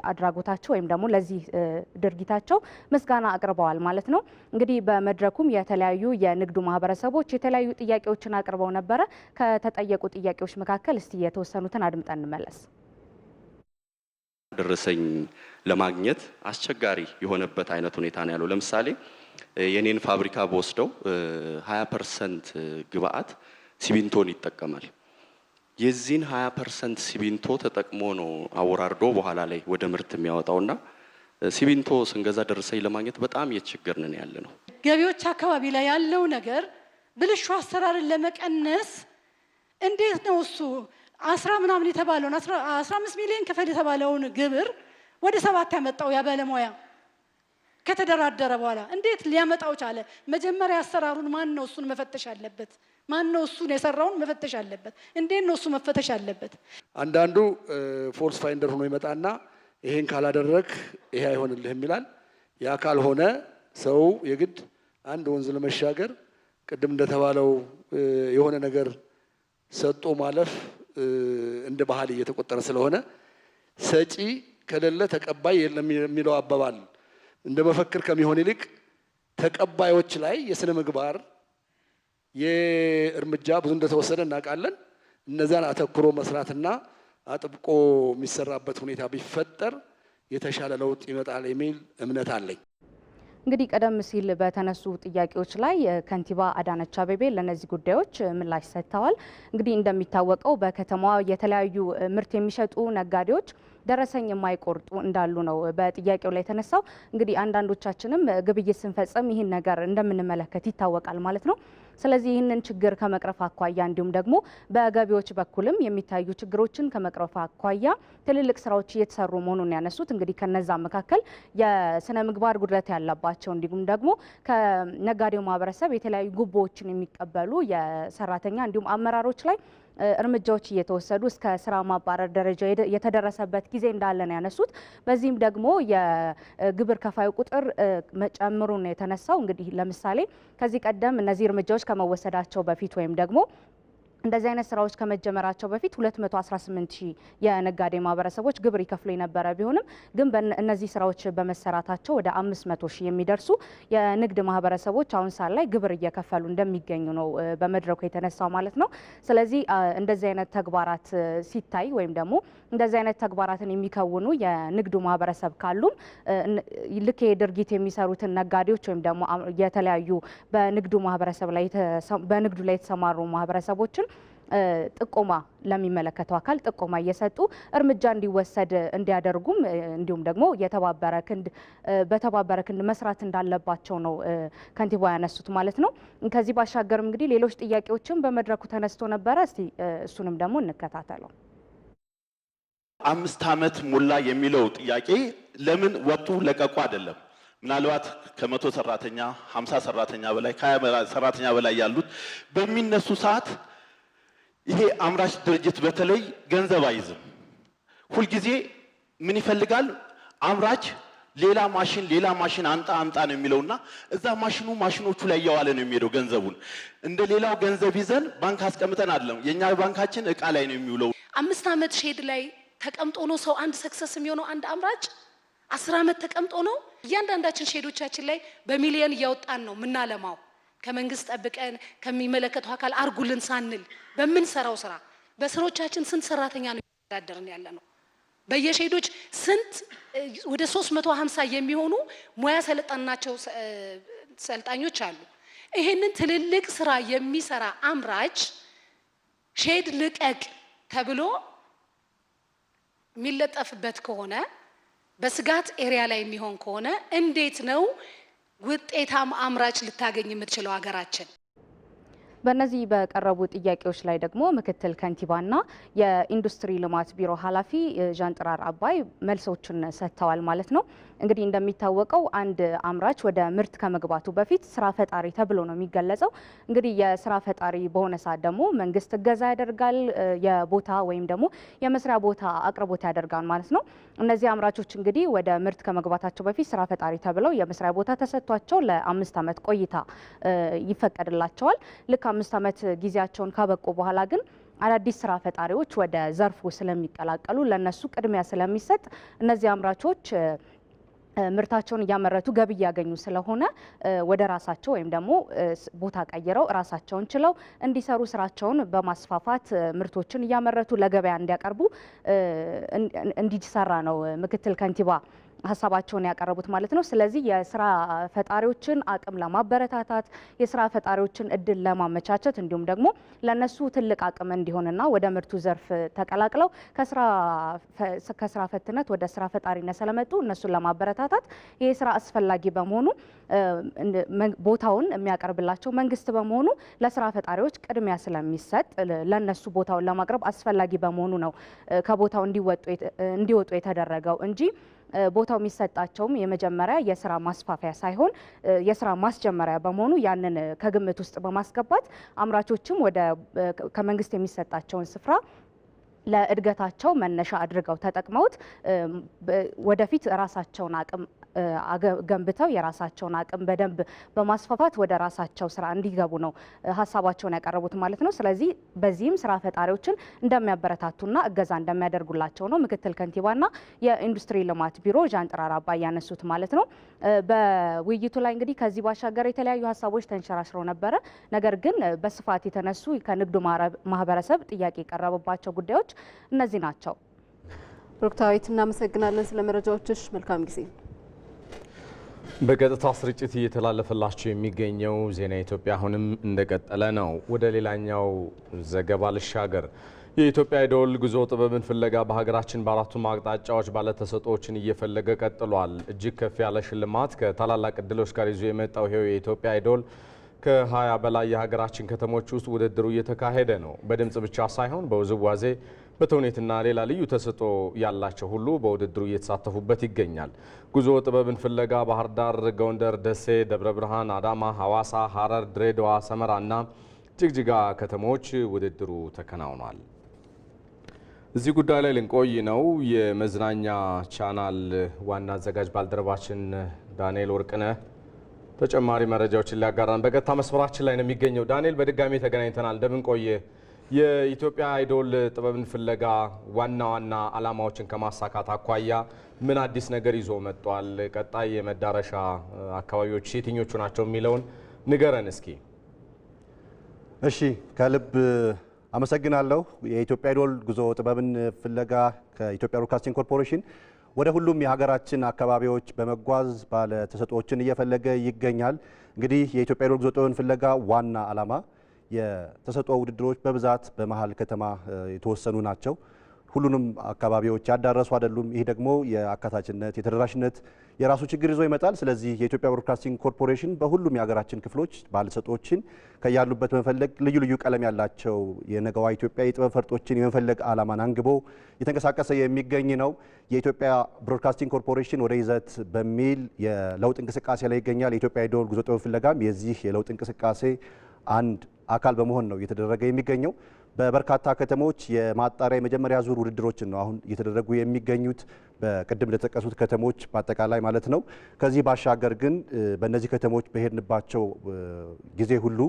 አድራጎታቸው ወይም ደግሞ ለዚህ ድርጊታቸው ምስጋና አቅርበዋል ማለት ነው። እንግዲህ በመድረኩም የተለያዩ የንግዱ ማህበረሰቦች የተለያዩ ጥያቄዎችን አቅርበው ነበረ። ከተጠየቁ ጥያቄዎች መካከል እስቲ የተወሰኑትን አድምጠን እንመለስ። ደረሰኝ ለማግኘት አስቸጋሪ የሆነበት አይነት ሁኔታ ነው ያለው። ለምሳሌ የኔን ፋብሪካ በወስደው 20% ግብአት ሲሚንቶን ይጠቀማል። የዚህን 20% ሲሚንቶ ተጠቅሞ ነው አወራርዶ በኋላ ላይ ወደ ምርት የሚያወጣውና ሲሚንቶ ስንገዛ ደረሰኝ ለማግኘት በጣም እየተቸገርን ያለ ነው። ገቢዎች አካባቢ ላይ ያለው ነገር ብልሹ አሰራርን ለመቀነስ እንዴት ነው እሱ 10 ምናምን የተባለውን 15 ሚሊዮን ክፍል የተባለውን ግብር ወደ 7 ያመጣው? ያ ባለሙያ ከተደራደረ በኋላ እንዴት ሊያመጣው ቻለ? መጀመሪያ አሰራሩን ማን ነው እሱን መፈተሽ አለበት? ማን ነው እሱን የሰራውን መፈተሽ አለበት? እንዴት ነው እሱ መፈተሽ አለበት? አንዳንዱ ፎልስ ፋይንደር ሆኖ ይመጣና ይሄን ካላደረክ ይሄ አይሆንልህም ይላል። ያ ካልሆነ ሰው የግድ አንድ ወንዝ ለመሻገር ቅድም እንደተባለው የሆነ ነገር ሰጥቶ ማለፍ እንደ ባህል እየተቆጠረ ስለሆነ ሰጪ ከሌለ ተቀባይ የለም የሚለው አባባል እንደ መፈክር ከሚሆን ይልቅ ተቀባዮች ላይ የስነ ምግባር የእርምጃ ብዙ እንደተወሰደ እናውቃለን። እነዛን አተኩሮ መስራትና አጥብቆ የሚሰራበት ሁኔታ ቢፈጠር የተሻለ ለውጥ ይመጣል የሚል እምነት አለኝ። እንግዲህ ቀደም ሲል በተነሱ ጥያቄዎች ላይ ከንቲባ አዳነች አቤቤ ለነዚህ ጉዳዮች ምላሽ ሰጥተዋል። እንግዲህ እንደሚታወቀው በከተማዋ የተለያዩ ምርት የሚሸጡ ነጋዴዎች ደረሰኝ የማይቆርጡ እንዳሉ ነው በጥያቄው ላይ የተነሳው። እንግዲህ አንዳንዶቻችንም ግብይት ስንፈጽም ይህን ነገር እንደምንመለከት ይታወቃል ማለት ነው። ስለዚህ ይህንን ችግር ከመቅረፍ አኳያ እንዲሁም ደግሞ በገቢዎች በኩልም የሚታዩ ችግሮችን ከመቅረፍ አኳያ ትልልቅ ስራዎች እየተሰሩ መሆኑን ያነሱት እንግዲህ ከነዛ መካከል የስነ ምግባር ጉድለት ያለባቸው እንዲሁም ደግሞ ከነጋዴው ማህበረሰብ የተለያዩ ጉቦዎችን የሚቀበሉ የሰራተኛ እንዲሁም አመራሮች ላይ እርምጃዎች እየተወሰዱ እስከ ስራ ማባረር ደረጃ የተደረሰበት ጊዜ እንዳለ ነው ያነሱት። በዚህም ደግሞ የግብር ከፋዩ ቁጥር መጨመሩን ነው የተነሳው። እንግዲህ ለምሳሌ ከዚህ ቀደም እነዚህ እርምጃዎች ከመወሰዳቸው በፊት ወይም ደግሞ እንደዚህ አይነት ስራዎች ከመጀመራቸው በፊት 218 ሺህ የነጋዴ ማህበረሰቦች ግብር ይከፍሉ የነበረ ቢሆንም ግን እነዚህ ስራዎች በመሰራታቸው ወደ 500 ሺህ የሚደርሱ የንግድ ማህበረሰቦች አሁን ሰዓት ላይ ግብር እየከፈሉ እንደሚገኙ ነው በመድረኩ የተነሳው ማለት ነው። ስለዚህ እንደዚህ አይነት ተግባራት ሲታይ ወይም ደግሞ እንደዚህ አይነት ተግባራትን የሚከውኑ የንግዱ ማህበረሰብ ካሉም ልክ ድርጊት የሚሰሩትን ነጋዴዎች ወይም ደግሞ የተለያዩ በንግዱ ማህበረሰብ ላይ በንግዱ ላይ የተሰማሩ ማህበረሰቦችን ጥቆማ ለሚመለከተው አካል ጥቆማ እየሰጡ እርምጃ እንዲወሰድ እንዲያደርጉም እንዲሁም ደግሞ በተባበረ ክንድ መስራት እንዳለባቸው ነው ከንቲባው ያነሱት ማለት ነው። ከዚህ ባሻገርም እንግዲህ ሌሎች ጥያቄዎችም በመድረኩ ተነስቶ ነበረ። እስቲ እሱንም ደግሞ እንከታተለው። 5 ዓመት ሞላ የሚለው ጥያቄ ለምን ወጡ ለቀቁ አይደለም። ምናልባት ከ100 ሰራተኛ 50 ሰራተኛ በላይ ከ20 ሰራተኛ በላይ ያሉት በሚነሱ ሰዓት ይሄ አምራች ድርጅት በተለይ ገንዘብ አይዝም። ሁልጊዜ ምን ይፈልጋል? አምራች ሌላ ማሽን አምጣ ነው የሚለውና እዛ ማሽኖቹ ላይ እያዋለ ነው የሚሄደው ገንዘቡን። እንደ ሌላው ገንዘብ ይዘን ባንክ አስቀምጠን አይደለም። የኛ ባንካችን እቃ ላይ ነው የሚውለው። 5 ዓመት ሼድ ላይ ተቀምጦ ነው ሰው አንድ ሰክሰስ የሚሆነው። አንድ አምራች 10 ዓመት ተቀምጦ ነው። እያንዳንዳችን ሼዶቻችን ላይ በሚሊዮን እያወጣን ነው ምናለማው። ከመንግስት ጠብቀን ከሚመለከተው አካል አርጉልን ሳንል በምንሰራው ስራ በስሮቻችን ስንት ሰራተኛ ነው ያደረን ያለ ነው። በየሼዶች ስንት ወደ 350 የሚሆኑ ሙያ ሰለጣናቸው ሰልጣኞች አሉ። ይሄንን ትልልቅ ስራ የሚሰራ አምራች ሼድ ልቀቅ ተብሎ የሚለጠፍበት ከሆነ በስጋት ኤሪያ ላይ የሚሆን ከሆነ እንዴት ነው ውጤታም አምራች ልታገኝ የምትችለው ሀገራችን? በእነዚህ በቀረቡ ጥያቄዎች ላይ ደግሞ ምክትል ከንቲባና የኢንዱስትሪ ልማት ቢሮ ኃላፊ ዣንጥራር አባይ መልሶችን ሰጥተዋል ማለት ነው። እንግዲህ እንደሚታወቀው አንድ አምራች ወደ ምርት ከመግባቱ በፊት ስራ ፈጣሪ ተብሎ ነው የሚገለጸው። እንግዲህ የስራ ፈጣሪ በሆነ ሰዓት ደግሞ መንግስት እገዛ ያደርጋል፣ የቦታ ወይም ደግሞ የመስሪያ ቦታ አቅርቦት ያደርጋል ማለት ነው። እነዚህ አምራቾች እንግዲህ ወደ ምርት ከመግባታቸው በፊት ስራ ፈጣሪ ተብለው የመስሪያ ቦታ ተሰጥቷቸው ለ5 ዓመት ቆይታ ይፈቀድላቸዋል። ልክ 5 ዓመት ጊዜያቸውን ካበቁ በኋላ ግን አዳዲስ ስራ ፈጣሪዎች ወደ ዘርፉ ስለሚቀላቀሉ ለነሱ ቅድሚያ ስለሚሰጥ እነዚህ አምራቾች ምርታቸውን እያመረቱ ገቢ እያገኙ ስለሆነ ወደ ራሳቸው ወይም ደግሞ ቦታ ቀይረው ራሳቸውን ችለው እንዲሰሩ ስራቸውን በማስፋፋት ምርቶችን እያመረቱ ለገበያ እንዲያቀርቡ እንዲሰራ ነው ምክትል ከንቲባ ሀሳባቸውን ያቀረቡት ማለት ነው። ስለዚህ የስራ ፈጣሪዎችን አቅም ለማበረታታት የስራ ፈጣሪዎችን እድል ለማመቻቸት እንዲሁም ደግሞ ለነሱ ትልቅ አቅም እንዲሆንና ወደ ምርቱ ዘርፍ ተቀላቅለው ከስራ ፈትነት ወደ ስራ ፈጣሪነት ስለመጡ እነሱን ለማበረታታት ይህ ስራ አስፈላጊ በመሆኑ ቦታውን የሚያቀርብላቸው መንግስት በመሆኑ ለስራ ፈጣሪዎች ቅድሚያ ስለሚሰጥ ለነሱ ቦታውን ለማቅረብ አስፈላጊ በመሆኑ ነው ከቦታው እንዲወጡ የተደረገው እንጂ ቦታው የሚሰጣቸውም የመጀመሪያ የስራ ማስፋፊያ ሳይሆን የስራ ማስጀመሪያ በመሆኑ ያንን ከግምት ውስጥ በማስገባት አምራቾችም ከመንግስት የሚሰጣቸውን ስፍራ ለእድገታቸው መነሻ አድርገው ተጠቅመውት ወደፊት ራሳቸውን አቅም ገንብተው የራሳቸውን አቅም በደንብ በማስፋፋት ወደ ራሳቸው ስራ እንዲገቡ ነው ሀሳባቸውን ያቀረቡት ማለት ነው። ስለዚህ በዚህም ስራ ፈጣሪዎችን እንደሚያበረታቱና እገዛ እንደሚያደርጉላቸው ነው ምክትል ከንቲባና የኢንዱስትሪ ልማት ቢሮ ዣንጥራር አባይ ያነሱት ማለት ነው። በውይይቱ ላይ እንግዲህ ከዚህ ባሻገር የተለያዩ ሀሳቦች ተንሸራሽረው ነበረ። ነገር ግን በስፋት የተነሱ ከንግዱ ማህበረሰብ ጥያቄ የቀረበባቸው ጉዳዮች እነዚህ ናቸው። ብሩክታዊት እናመሰግናለን ስለ መረጃዎችሽ። መልካም ጊዜ። በቀጥታ ስርጭት እየተላለፈላችሁ የሚገኘው ዜና ኢትዮጵያ አሁንም እንደቀጠለ ነው። ወደ ሌላኛው ዘገባ ልሻገር። የኢትዮጵያ አይዶል ጉዞ ጥበብን ፍለጋ በሀገራችን በአራቱም አቅጣጫዎች ባለተሰጥኦዎችን እየፈለገ ቀጥሏል። እጅግ ከፍ ያለ ሽልማት ከታላላቅ እድሎች ጋር ይዞ የመጣው ይኸው የኢትዮጵያ አይዶል ከ20 በላይ የሀገራችን ከተሞች ውስጥ ውድድሩ እየተካሄደ ነው። በድምጽ ብቻ ሳይሆን በውዝዋዜ በተውኔትና ሌላ ልዩ ተሰጥኦ ያላቸው ሁሉ በውድድሩ እየተሳተፉበት ይገኛል። ጉዞ ጥበብን ፍለጋ ባህር ዳር፣ ጎንደር፣ ደሴ፣ ደብረ ብርሃን፣ አዳማ፣ ሐዋሳ፣ ሐረር፣ ድሬዳዋ፣ ሰመራና ጅግጅጋ ከተሞች ውድድሩ ተከናውኗል። እዚህ ጉዳይ ላይ ልንቆይ ነው። የመዝናኛ ቻናል ዋና አዘጋጅ ባልደረባችን ዳንኤል ወርቅነህ ተጨማሪ መረጃዎችን ሊያጋራን በቀጥታ መስመራችን ላይ ነው የሚገኘው። ዳንኤል በድጋሚ ተገናኝተናል። እንደምን ቆየ? የኢትዮጵያ አይዶል ጥበብን ፍለጋ ዋና ዋና ዓላማዎችን ከማሳካት አኳያ ምን አዲስ ነገር ይዞ መጥቷል? ቀጣይ የመዳረሻ አካባቢዎች የትኞቹ ናቸው የሚለውን ንገረን እስኪ። እሺ፣ ከልብ አመሰግናለሁ። የኢትዮጵያ አይዶል ጉዞ ጥበብን ፍለጋ ከኢትዮጵያ ብሮድካስቲንግ ኮርፖሬሽን ወደ ሁሉም የሀገራችን አካባቢዎች በመጓዝ ባለ ተሰጥኦዎችን እየፈለገ ይገኛል። እንግዲህ የኢትዮጵያ አይዶል ጉዞ ጥበብን ፍለጋ ዋና ዓላማ የተሰጥኦ ውድድሮች በብዛት በመሀል ከተማ የተወሰኑ ናቸው። ሁሉንም አካባቢዎች ያዳረሱ አይደሉም። ይህ ደግሞ የአካታችነት የተደራሽነት የራሱ ችግር ይዞ ይመጣል። ስለዚህ የኢትዮጵያ ብሮድካስቲንግ ኮርፖሬሽን በሁሉም የሀገራችን ክፍሎች ባለተሰጥኦዎችን ከያሉበት በመፈለግ ልዩ ልዩ ቀለም ያላቸው የነገዋ ኢትዮጵያ የጥበብ ፈርጦችን የመፈለግ ዓላማን አንግቦ የተንቀሳቀሰ የሚገኝ ነው። የኢትዮጵያ ብሮድካስቲንግ ኮርፖሬሽን ወደ ይዘት በሚል የለውጥ እንቅስቃሴ ላይ ይገኛል። የኢትዮጵያ አይዶል ጉዞ ጥበብ ፍለጋም የዚህ የለውጥ እንቅስቃሴ አንድ አካል በመሆን ነው እየተደረገ የሚገኘው። በበርካታ ከተሞች የማጣሪያ የመጀመሪያ ዙር ውድድሮችን ነው አሁን እየተደረጉ የሚገኙት በቅድም ለተጠቀሱት ከተሞች በአጠቃላይ ማለት ነው። ከዚህ ባሻገር ግን በእነዚህ ከተሞች በሄድንባቸው ጊዜ ሁሉ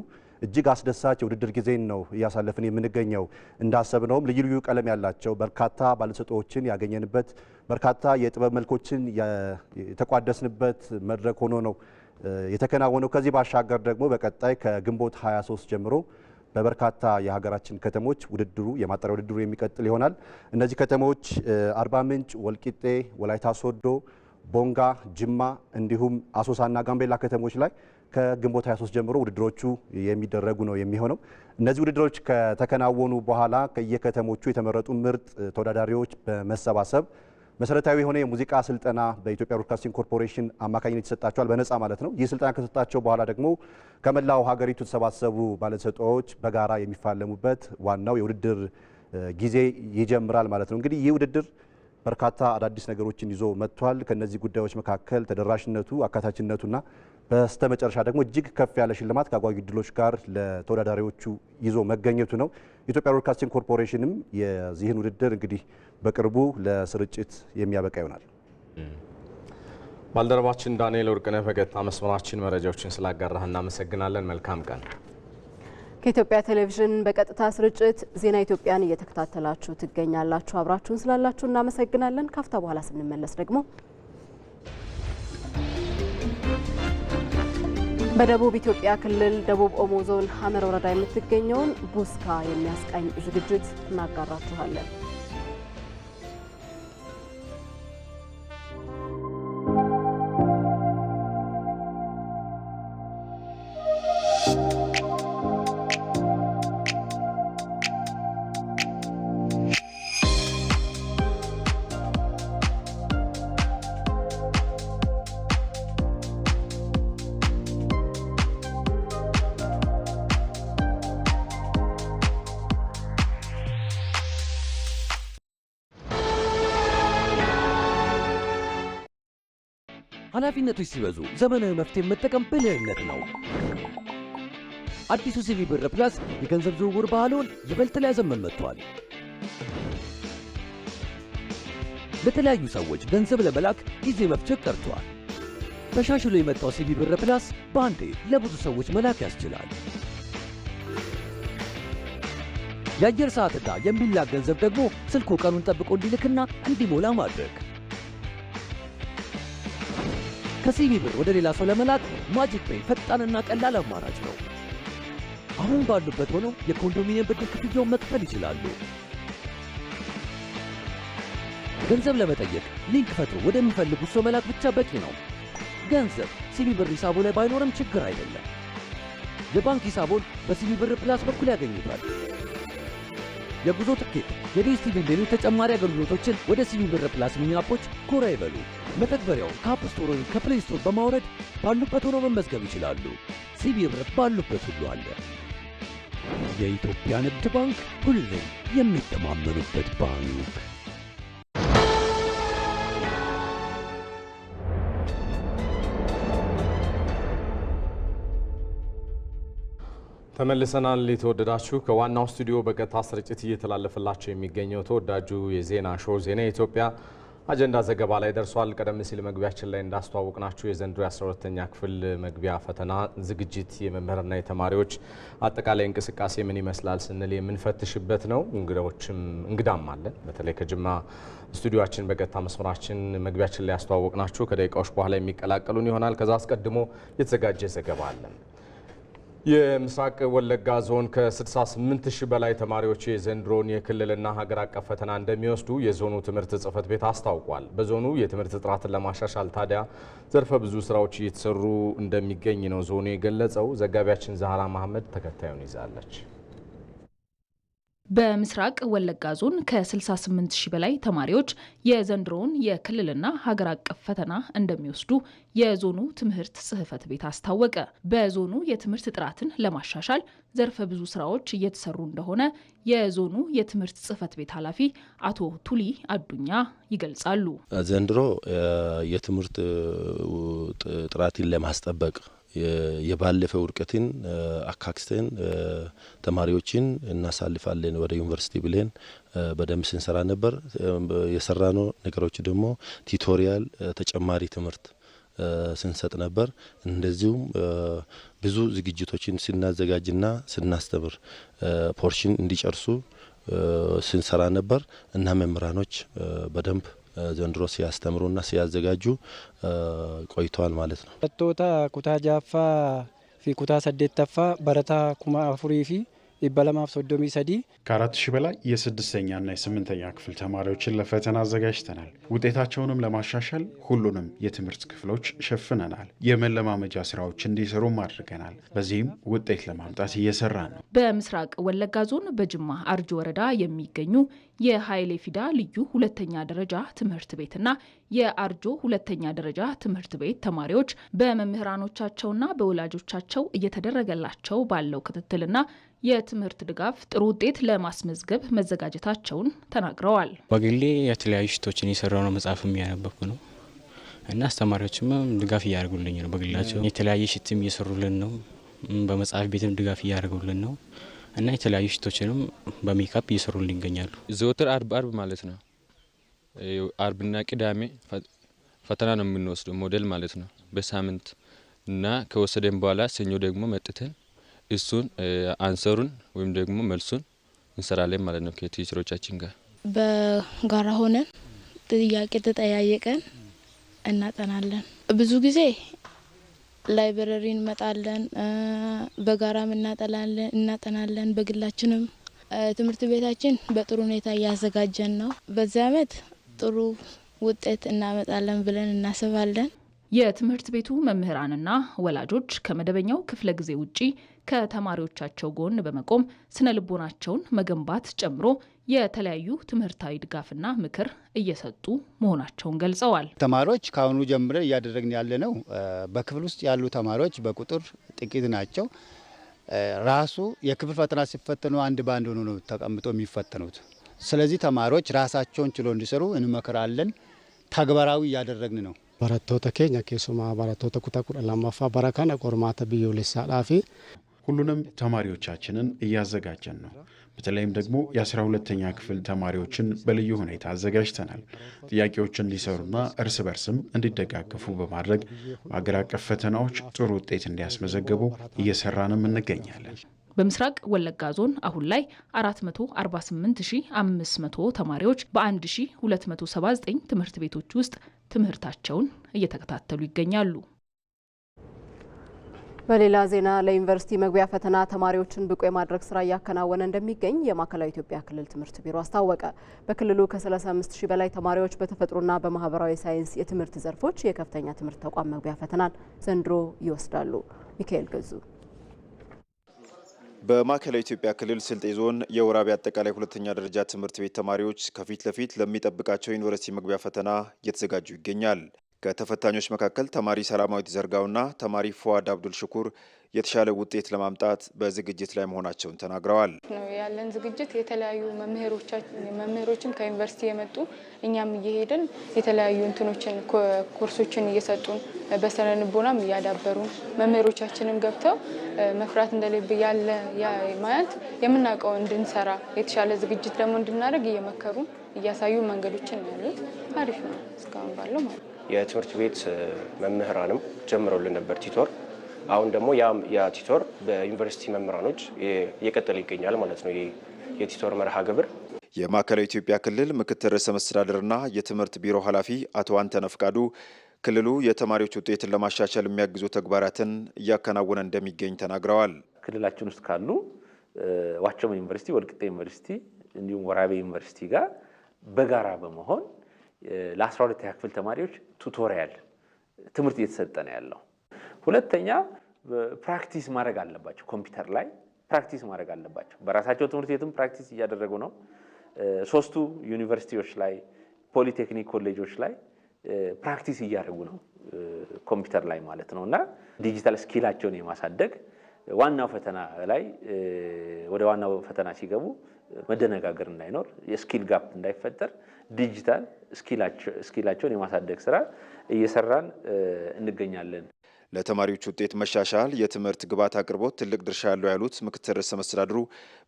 እጅግ አስደሳች የውድድር ጊዜን ነው እያሳለፍን የምንገኘው። እንዳሰብነውም ልዩ ልዩ ቀለም ያላቸው በርካታ ባለተሰጥኦዎችን ያገኘንበት በርካታ የጥበብ መልኮችን የተቋደስንበት መድረክ ሆኖ ነው የተከናወነው። ከዚህ ባሻገር ደግሞ በቀጣይ ከግንቦት 23 ጀምሮ በበርካታ የሀገራችን ከተሞች ውድድሩ የማጣሪያ ውድድሩ የሚቀጥል ይሆናል። እነዚህ ከተሞች አርባ ምንጭ፣ ወልቂጤ፣ ወላይታ ሶዶ፣ ቦንጋ፣ ጅማ እንዲሁም አሶሳና ጋምቤላ ከተሞች ላይ ከግንቦት 23 ጀምሮ ውድድሮቹ የሚደረጉ ነው የሚሆነው። እነዚህ ውድድሮች ከተከናወኑ በኋላ ከየከተሞቹ የተመረጡ ምርጥ ተወዳዳሪዎች በመሰባሰብ መሰረታዊ የሆነ የሙዚቃ ስልጠና በኢትዮጵያ ብሮድካስቲንግ ኮርፖሬሽን አማካኝነት ይሰጣቸዋል፣ በነፃ ማለት ነው። ይህ ስልጠና ከተሰጣቸው በኋላ ደግሞ ከመላው ሀገሪቱ የተሰባሰቡ ባለተሰጥኦዎች በጋራ የሚፋለሙበት ዋናው የውድድር ጊዜ ይጀምራል ማለት ነው። እንግዲህ ይህ ውድድር በርካታ አዳዲስ ነገሮችን ይዞ መጥቷል። ከነዚህ ጉዳዮች መካከል ተደራሽነቱ፣ አካታችነቱና በስተመጨረሻ ደግሞ እጅግ ከፍ ያለ ሽልማት ከአጓጊ ዕድሎች ጋር ለተወዳዳሪዎቹ ይዞ መገኘቱ ነው። የኢትዮጵያ ብሮድካስቲንግ ኮርፖሬሽንም የዚህን ውድድር እንግዲህ በቅርቡ ለስርጭት የሚያበቃ ይሆናል። ባልደረባችን ዳንኤል ወርቅነህ በቀጥታ መስመራችን መረጃዎችን ስላጋራህ እናመሰግናለን። መልካም ቀን። ከኢትዮጵያ ቴሌቪዥን በቀጥታ ስርጭት ዜና ኢትዮጵያን እየተከታተላችሁ ትገኛላችሁ። አብራችሁን ስላላችሁ እናመሰግናለን። ካፍታ በኋላ ስንመለስ ደግሞ በደቡብ ኢትዮጵያ ክልል ደቡብ ኦሞ ዞን ሐመር ወረዳ የምትገኘውን ቡስካ የሚያስቃኝ ዝግጅት እናጋራችኋለን። ኃላፊነቶች ሲበዙ ዘመናዊ መፍትሄ መጠቀም ብልህነት ነው። አዲሱ ሲቢ ብር ፕላስ የገንዘብ ዝውውር ባህሉን ይበልጥ ሊያዘመን መጥቷል። ለተለያዩ ሰዎች ገንዘብ ለመላክ ጊዜ መፍጀት ቀርቷል። ተሻሽሎ የመጣው ሲቢ ብር ፕላስ በአንዴ ለብዙ ሰዎች መላክ ያስችላል። የአየር ሰዓትና የሚላክ ገንዘብ ደግሞ ስልኩ ቀኑን ጠብቆ እንዲልክና እንዲሞላ ማድረግ። ከሲቢ ብር ወደ ሌላ ሰው ለመላክ ማጂክ ፔይ ፈጣንና ቀላል አማራጭ ነው። አሁን ባሉበት ሆነው የኮንዶሚኒየም ብድር ክፍያውን መክፈል ይችላሉ። ገንዘብ ለመጠየቅ ሊንክ ፈጥሮ ወደሚፈልጉት ሰው መላክ ብቻ በቂ ነው። ገንዘብ ሲቢ ብር ሂሳቡ ላይ ባይኖርም ችግር አይደለም። የባንክ ሂሳቡን በሲቢ ብር ፕላስ በኩል ያገኙታል። የጉዞ ትኬት፣ የዲኤስቲቪ ሌሎች ተጨማሪ አገልግሎቶችን ወደ ሲቢ ብር ፕላስ ሚኒ አፖች ጎራ ይበሉ። መተግበሪያው ከአፕ ስቶር ወይም ከፕሌይ ስቶር በማውረድ ባሉበት ሆነው መመዝገብ ይችላሉ። ሲቢ ብር ባሉበት ሁሉ አለ። የኢትዮጵያ ንግድ ባንክ ሁሌም የሚተማመኑበት ባንክ። ተመልሰናል። የተወደዳችሁ ከዋናው ስቱዲዮ በቀጥታ ስርጭት እየተላለፈላችሁ የሚገኘው ተወዳጁ የዜና ሾው ዜና ኢትዮጵያ አጀንዳ ዘገባ ላይ ደርሷል። ቀደም ሲል መግቢያችን ላይ እንዳስተዋወቅናችሁ የዘንድሮ የ12ኛ ክፍል መግቢያ ፈተና ዝግጅት የመምህራንና የተማሪዎች አጠቃላይ እንቅስቃሴ ምን ይመስላል ስንል የምንፈትሽበት ነው። እንግዳም አለን። በተለይ ከጅማ ስቱዲዮአችን በቀጥታ መስመራችን መግቢያችን ላይ ያስተዋወቅናችሁ ከደቂቃዎች በኋላ የሚቀላቀሉን ይሆናል። ከዛ አስቀድሞ የተዘጋጀ ዘገባ አለን። የምስራቅ ወለጋ ዞን ከ68 ሺህ በላይ ተማሪዎች የዘንድሮን የክልልና ሀገር አቀፍ ፈተና እንደሚወስዱ የዞኑ ትምህርት ጽሕፈት ቤት አስታውቋል። በዞኑ የትምህርት ጥራትን ለማሻሻል ታዲያ ዘርፈ ብዙ ስራዎች እየተሰሩ እንደሚገኝ ነው ዞኑ የገለጸው። ዘጋቢያችን ዛህራ መሐመድ ተከታዩን ይዛለች። በምስራቅ ወለጋ ዞን ከ68 ሺህ በላይ ተማሪዎች የዘንድሮውን የክልልና ሀገር አቀፍ ፈተና እንደሚወስዱ የዞኑ ትምህርት ጽሕፈት ቤት አስታወቀ። በዞኑ የትምህርት ጥራትን ለማሻሻል ዘርፈ ብዙ ስራዎች እየተሰሩ እንደሆነ የዞኑ የትምህርት ጽሕፈት ቤት ኃላፊ አቶ ቱሊ አዱኛ ይገልጻሉ። ዘንድሮ የትምህርት ጥራትን ለማስጠበቅ የባለፈው ውድቀትን አካክስተን ተማሪዎችን እናሳልፋለን ወደ ዩኒቨርሲቲ ብለን በደንብ ስንሰራ ነበር። የሰራነው ነገሮች ደግሞ ቲቶሪያል ተጨማሪ ትምህርት ስንሰጥ ነበር። እንደዚሁም ብዙ ዝግጅቶችን ስናዘጋጅና ስናስተምር ፖርሽን እንዲጨርሱ ስንሰራ ነበር እና መምህራኖች በደንብ ዘንድሮ ሲያስተምሩና ሲያዘጋጁ ቆይተዋል ማለት ነው። ቶታ ኩታ ጃፋ ፊ ኩታ ሰዴተፋ በረታ ኩማ አፉሪ ፊ ይበለማፍ ሶዶሚ ሰዲ ከ4000 በላይ የ6ኛና የ8ኛ ክፍል ተማሪዎችን ለፈተና አዘጋጅተናል። ውጤታቸውንም ለማሻሻል ሁሉንም የትምህርት ክፍሎች ሸፍነናል። የመለማመጃ ስራዎች እንዲሰሩም አድርገናል። በዚህም ውጤት ለማምጣት እየሰራ ነው። በምስራቅ ወለጋ ዞን በጅማ አርጆ ወረዳ የሚገኙ የኃይሌ ፊዳ ልዩ ሁለተኛ ደረጃ ትምህርት ቤትና የአርጆ ሁለተኛ ደረጃ ትምህርት ቤት ተማሪዎች በመምህራኖቻቸውና በወላጆቻቸው እየተደረገላቸው ባለው ክትትልና የትምህርት ድጋፍ ጥሩ ውጤት ለማስመዝገብ መዘጋጀታቸውን ተናግረዋል። በግሌ የተለያዩ ሽቶችን የሰራው ነው፣ መጽሐፍም እያነበብኩ ነው እና አስተማሪዎችም ድጋፍ እያደረጉልኝ ነው። በግላቸው የተለያየ ሽትም እየሰሩልን ነው፣ በመጽሐፍ ቤትም ድጋፍ እያደረጉልን ነው እና የተለያዩ ሽቶችንም በሜካፕ እየሰሩልን ይገኛሉ። ዘወትር አርብ ማለት ነው። አርብና ቅዳሜ ፈተና ነው የምንወስደው ሞዴል ማለት ነው በሳምንት እና ከወሰደን በኋላ ሰኞ ደግሞ መጥተን እሱን አንሰሩን ወይም ደግሞ መልሱን እንሰራለን ማለት ነው ከቲቸሮቻችን ጋር በጋራ ሆነን ጥያቄ ተጠያየቀን እናጠናለን። ብዙ ጊዜ ላይብረሪ እንመጣለን፣ በጋራም እናጠናለን። በግላችንም ትምህርት ቤታችን በጥሩ ሁኔታ እያዘጋጀን ነው። በዚህ አመት ጥሩ ውጤት እናመጣለን ብለን እናስባለን። የትምህርት ቤቱ መምህራንና ወላጆች ከመደበኛው ክፍለ ጊዜ ውጪ ከተማሪዎቻቸው ጎን በመቆም ስነ ልቦናቸውን መገንባት ጨምሮ የተለያዩ ትምህርታዊ ድጋፍና ምክር እየሰጡ መሆናቸውን ገልጸዋል። ተማሪዎች ከአሁኑ ጀምረን እያደረግን ያለነው በክፍል ውስጥ ያሉ ተማሪዎች በቁጥር ጥቂት ናቸው። ራሱ የክፍል ፈተና ሲፈተኑ አንድ ባንድ ሆኖ ነው ተቀምጠው የሚፈተኑት። ስለዚህ ተማሪዎች ራሳቸውን ችሎ እንዲሰሩ እንመክራለን። ተግባራዊ እያደረግን ነው። ባራቶተ ኬኛ ኬሱማ ባራቶተ ኩታኩ ለማፋ ባራካና ቆርማተ ቢዮሌሳ ላፊ ሁሉንም ተማሪዎቻችንን እያዘጋጀን ነው። በተለይም ደግሞ የ12ኛ ክፍል ተማሪዎችን በልዩ ሁኔታ አዘጋጅተናል። ጥያቄዎችን እንዲሰሩና እርስ በርስም እንዲደጋገፉ በማድረግ በአገር አቀፍ ፈተናዎች ጥሩ ውጤት እንዲያስመዘግቡ እየሰራንም እንገኛለን። በምስራቅ ወለጋ ዞን አሁን ላይ 448500 ተማሪዎች በ1279 ትምህርት ቤቶች ውስጥ ትምህርታቸውን እየተከታተሉ ይገኛሉ። በሌላ ዜና ለዩኒቨርሲቲ መግቢያ ፈተና ተማሪዎችን ብቁ የማድረግ ስራ እያከናወነ እንደሚገኝ የማዕከላዊ ኢትዮጵያ ክልል ትምህርት ቢሮ አስታወቀ። በክልሉ ከ35000 በላይ ተማሪዎች በተፈጥሮና በማህበራዊ ሳይንስ የትምህርት ዘርፎች የከፍተኛ ትምህርት ተቋም መግቢያ ፈተናን ዘንድሮ ይወስዳሉ። ሚካኤል ገዙ በማዕከላዊ ኢትዮጵያ ክልል ስልጤ ዞን የወራቤ አጠቃላይ ሁለተኛ ደረጃ ትምህርት ቤት ተማሪዎች ከፊት ለፊት ለሚጠብቃቸው ዩኒቨርሲቲ መግቢያ ፈተና እየተዘጋጁ ይገኛል። ከተፈታኞች መካከል ተማሪ ሰላማዊት ዘርጋውና ተማሪ ፉአድ አብዱል ሽኩር የተሻለ ውጤት ለማምጣት በዝግጅት ላይ መሆናቸውን ተናግረዋል። ያለን ዝግጅት የተለያዩ መምህሮችም ከዩኒቨርሲቲ የመጡ እኛም እየሄድን የተለያዩ ኮርሶችን እየሰጡን በስነ ልቦናም እያዳበሩ መምህሮቻችንም ገብተው መፍራት እንደሌብ ያለ ማለት የምናውቀው እንድንሰራ የተሻለ ዝግጅት ደግሞ እንድናደርግ እየመከሩ እያሳዩ መንገዶችን ያሉት አሪፍ ነው እስካሁን ባለው ማለት ነው። የትምህርት ቤት መምህራንም ጀምረውልን ነበር ቲቶር። አሁን ደግሞ ያ ቲቶር በዩኒቨርሲቲ መምህራኖች እየቀጠለ ይገኛል ማለት ነው። የቲቶር መርሃ ግብር የማዕከላዊ ኢትዮጵያ ክልል ምክትል ርዕሰ መስተዳድርና የትምህርት ቢሮ ኃላፊ አቶ አንተነህ ፍቃዱ ክልሉ የተማሪዎች ውጤትን ለማሻሻል የሚያግዙ ተግባራትን እያከናወነ እንደሚገኝ ተናግረዋል። ክልላችን ውስጥ ካሉ ዋቸሞ ዩኒቨርሲቲ፣ ወልቂጤ ዩኒቨርሲቲ እንዲሁም ወራቤ ዩኒቨርሲቲ ጋር በጋራ በመሆን ለ12ኛ ክፍል ተማሪዎች ቱቶሪያል ትምህርት እየተሰጠ ነው ያለው። ሁለተኛ ፕራክቲስ ማድረግ አለባቸው። ኮምፒውተር ላይ ፕራክቲስ ማድረግ አለባቸው። በራሳቸው ትምህርት ቤትም ፕራክቲስ እያደረጉ ነው። 3ቱ ዩኒቨርሲቲዎች ላይ ፖሊቴክኒክ ኮሌጆች ላይ ፕራክቲስ እያደረጉ ነው ኮምፒውተር ላይ ማለት ነው እና ዲጂታል ስኪላቸውን የማሳደግ ዋናው ፈተና ላይ ወደ ዋናው ፈተና ሲገቡ መደነጋገር እንዳይኖር የስኪል ጋፕ እንዳይፈጠር ዲጂታል ስኪላቸውን የማሳደግ ስራ እየሰራን እንገኛለን። ለተማሪዎች ውጤት መሻሻል የትምህርት ግብዓት አቅርቦት ትልቅ ድርሻ ያለው ያሉት ምክትል ርዕሰ መስተዳድሩ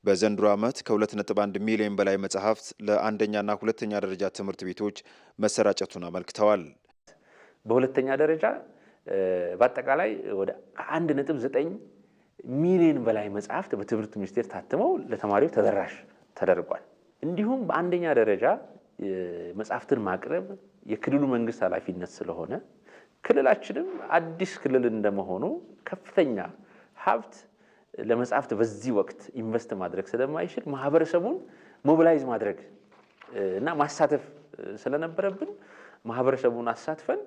በዘንድሮ ዓመት ከ2.1 ሚሊዮን በላይ መጽሐፍት ለአንደኛና ሁለተኛ ደረጃ ትምህርት ቤቶች መሰራጨቱን አመልክተዋል። በሁለተኛ ደረጃ በአጠቃላይ ወደ 1.9 ሚሊዮን በላይ መጽሐፍት በትምህርት ሚኒስቴር ታትመው ለተማሪዎች ተደራሽ ተደርጓል። እንዲሁም በአንደኛ ደረጃ መጽሐፍትን ማቅረብ የክልሉ መንግስት ኃላፊነት ስለሆነ ክልላችንም አዲስ ክልል እንደመሆኑ ከፍተኛ ሀብት ለመጽሐፍት በዚህ ወቅት ኢንቨስት ማድረግ ስለማይችል ማህበረሰቡን ሞቢላይዝ ማድረግ እና ማሳተፍ ስለነበረብን ማህበረሰቡን አሳትፈን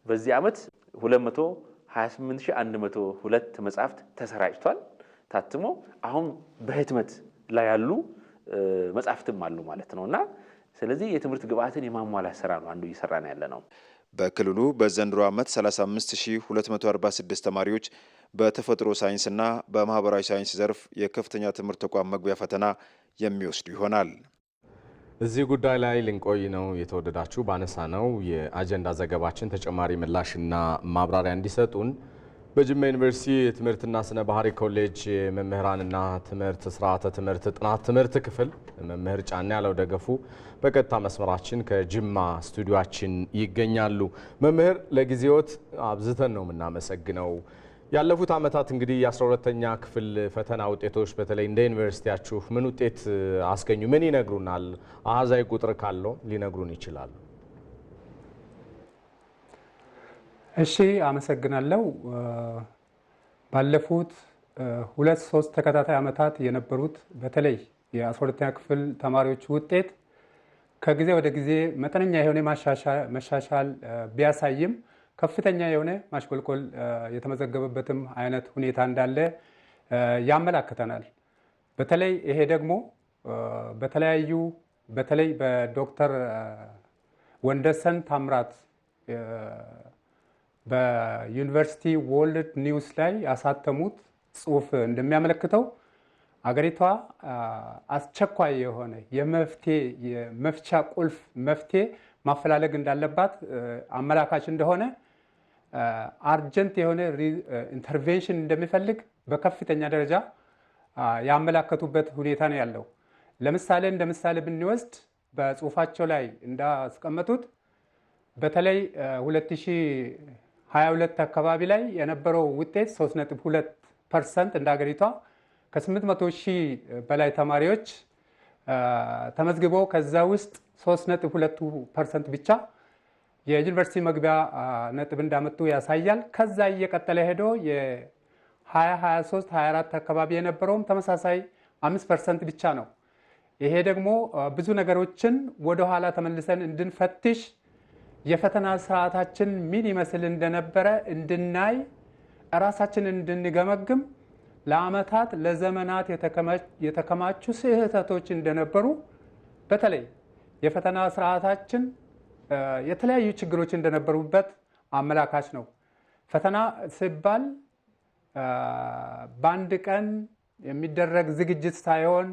በዚህ ዓመት 228102 መጽሐፍት ተሰራጭቷል ታትሞ አሁን በህትመት ላይ ያሉ መጻሕፍትም አሉ ማለት ነውና ስለዚህ የትምህርት ግብዓትን የማሟላት ስራ ነው አንዱ እየሰራን ያለ ነው። በክልሉ በዘንድሮ ዓመት 35246 ተማሪዎች በተፈጥሮ ሳይንስና በማህበራዊ ሳይንስ ዘርፍ የከፍተኛ ትምህርት ተቋም መግቢያ ፈተና የሚወስዱ ይሆናል። እዚህ ጉዳይ ላይ ልንቆይ ነው የተወደዳችሁ ባነሳ ነው የአጀንዳ ዘገባችን ተጨማሪ ምላሽና ማብራሪያ እንዲሰጡን በጅማ ዩኒቨርሲቲ የትምህርትና ስነ ባህሪ ኮሌጅ መምህራንና ትምህርት ስርዓተ ትምህርት ጥናት ትምህርት ክፍል መምህር ጫኔ ያለው ደገፉ በቀጥታ መስመራችን ከጅማ ስቱዲዮአችን ይገኛሉ። መምህር ለጊዜዎት አብዝተን ነው የምናመሰግነው። ያለፉት ዓመታት እንግዲህ የ12ኛ ክፍል ፈተና ውጤቶች በተለይ እንደ ዩኒቨርሲቲያችሁ ምን ውጤት አስገኙ? ምን ይነግሩናል? አሃዛዊ ቁጥር ካለው ሊነግሩን ይችላሉ? እሺ አመሰግናለሁ። ባለፉት 2-3 ተከታታይ ዓመታት የነበሩት በተለይ የ12ኛ ክፍል ተማሪዎች ውጤት ከጊዜ ወደ ጊዜ መጠነኛ የሆነ መሻሻል ቢያሳይም ከፍተኛ የሆነ ማሽቆልቆል የተመዘገበበትም አይነት ሁኔታ እንዳለ ያመላክተናል። በተለይ ይሄ ደግሞ በተለይ በዶክተር ወንደሰን ታምራት በዩኒቨርሲቲ ወርልድ ኒውስ ላይ ያሳተሙት ጽሑፍ እንደሚያመለክተው አገሪቷ አስቸኳይ የሆነ የመፍቻ ቁልፍ መፍትሄ ማፈላለግ እንዳለባት አመላካች እንደሆነ አርጀንት የሆነ ኢንተርቬንሽን እንደሚፈልግ በከፍተኛ ደረጃ ያመላከቱበት ሁኔታ ነው ያለው። ለምሳሌ እንደ ምሳሌ ብንወስድ በጽሑፋቸው ላይ እንዳስቀመጡት በተለይ 2022 አካባቢ ላይ የነበረው ውጤት 3.2% እንደ ሀገሪቷ ከ800 ሺህ በላይ ተማሪዎች ተመዝግበው ከዛ ውስጥ 3.2% ብቻ የዩኒቨርሲቲ መግቢያ ነጥብ እንዳመጡ ያሳያል። ከዛ እየቀጠለ ሄዶ የ2023 24 አካባቢ የነበረውም ተመሳሳይ 5% ብቻ ነው። ይሄ ደግሞ ብዙ ነገሮችን ወደ ኋላ ተመልሰን እንድንፈትሽ የፈተና ስርዓታችን ምን ይመስል እንደነበረ እንድናይ ራሳችንን እንድንገመግም ለዓመታት ለዘመናት የተከማቹ ስህተቶች እንደነበሩ በተለይ የፈተና ስርዓታችን የተለያዩ ችግሮች እንደነበሩበት አመላካች ነው። ፈተና ሲባል በአንድ ቀን የሚደረግ ዝግጅት ሳይሆን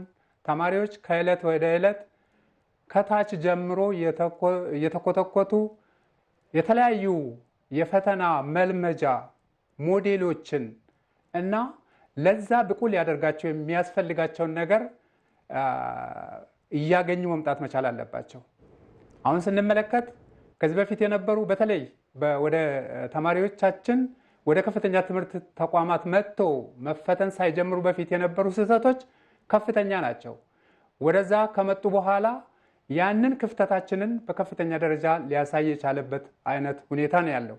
ተማሪዎች ከዕለት ወደ ዕለት ከታች ጀምሮ የተኮተኮቱ የተለያዩ የፈተና መልመጃ ሞዴሎችን እና ለዛ ብቁ ሊያደርጋቸው የሚያስፈልጋቸውን ነገር እያገኙ መምጣት መቻል አለባቸው። አሁን ስንመለከት ከዚህ በፊት የነበሩ በተለይ ወደ ተማሪዎቻችን ወደ ከፍተኛ ትምህርት ተቋማት መጥቶ መፈተን ሳይጀምሩ በፊት የነበሩ ስህተቶች ከፍተኛ ናቸው። ወደዛ ከመጡ በኋላ ያንን ክፍተታችንን በከፍተኛ ደረጃ ሊያሳይ የቻለበት አይነት ሁኔታ ነው ያለው።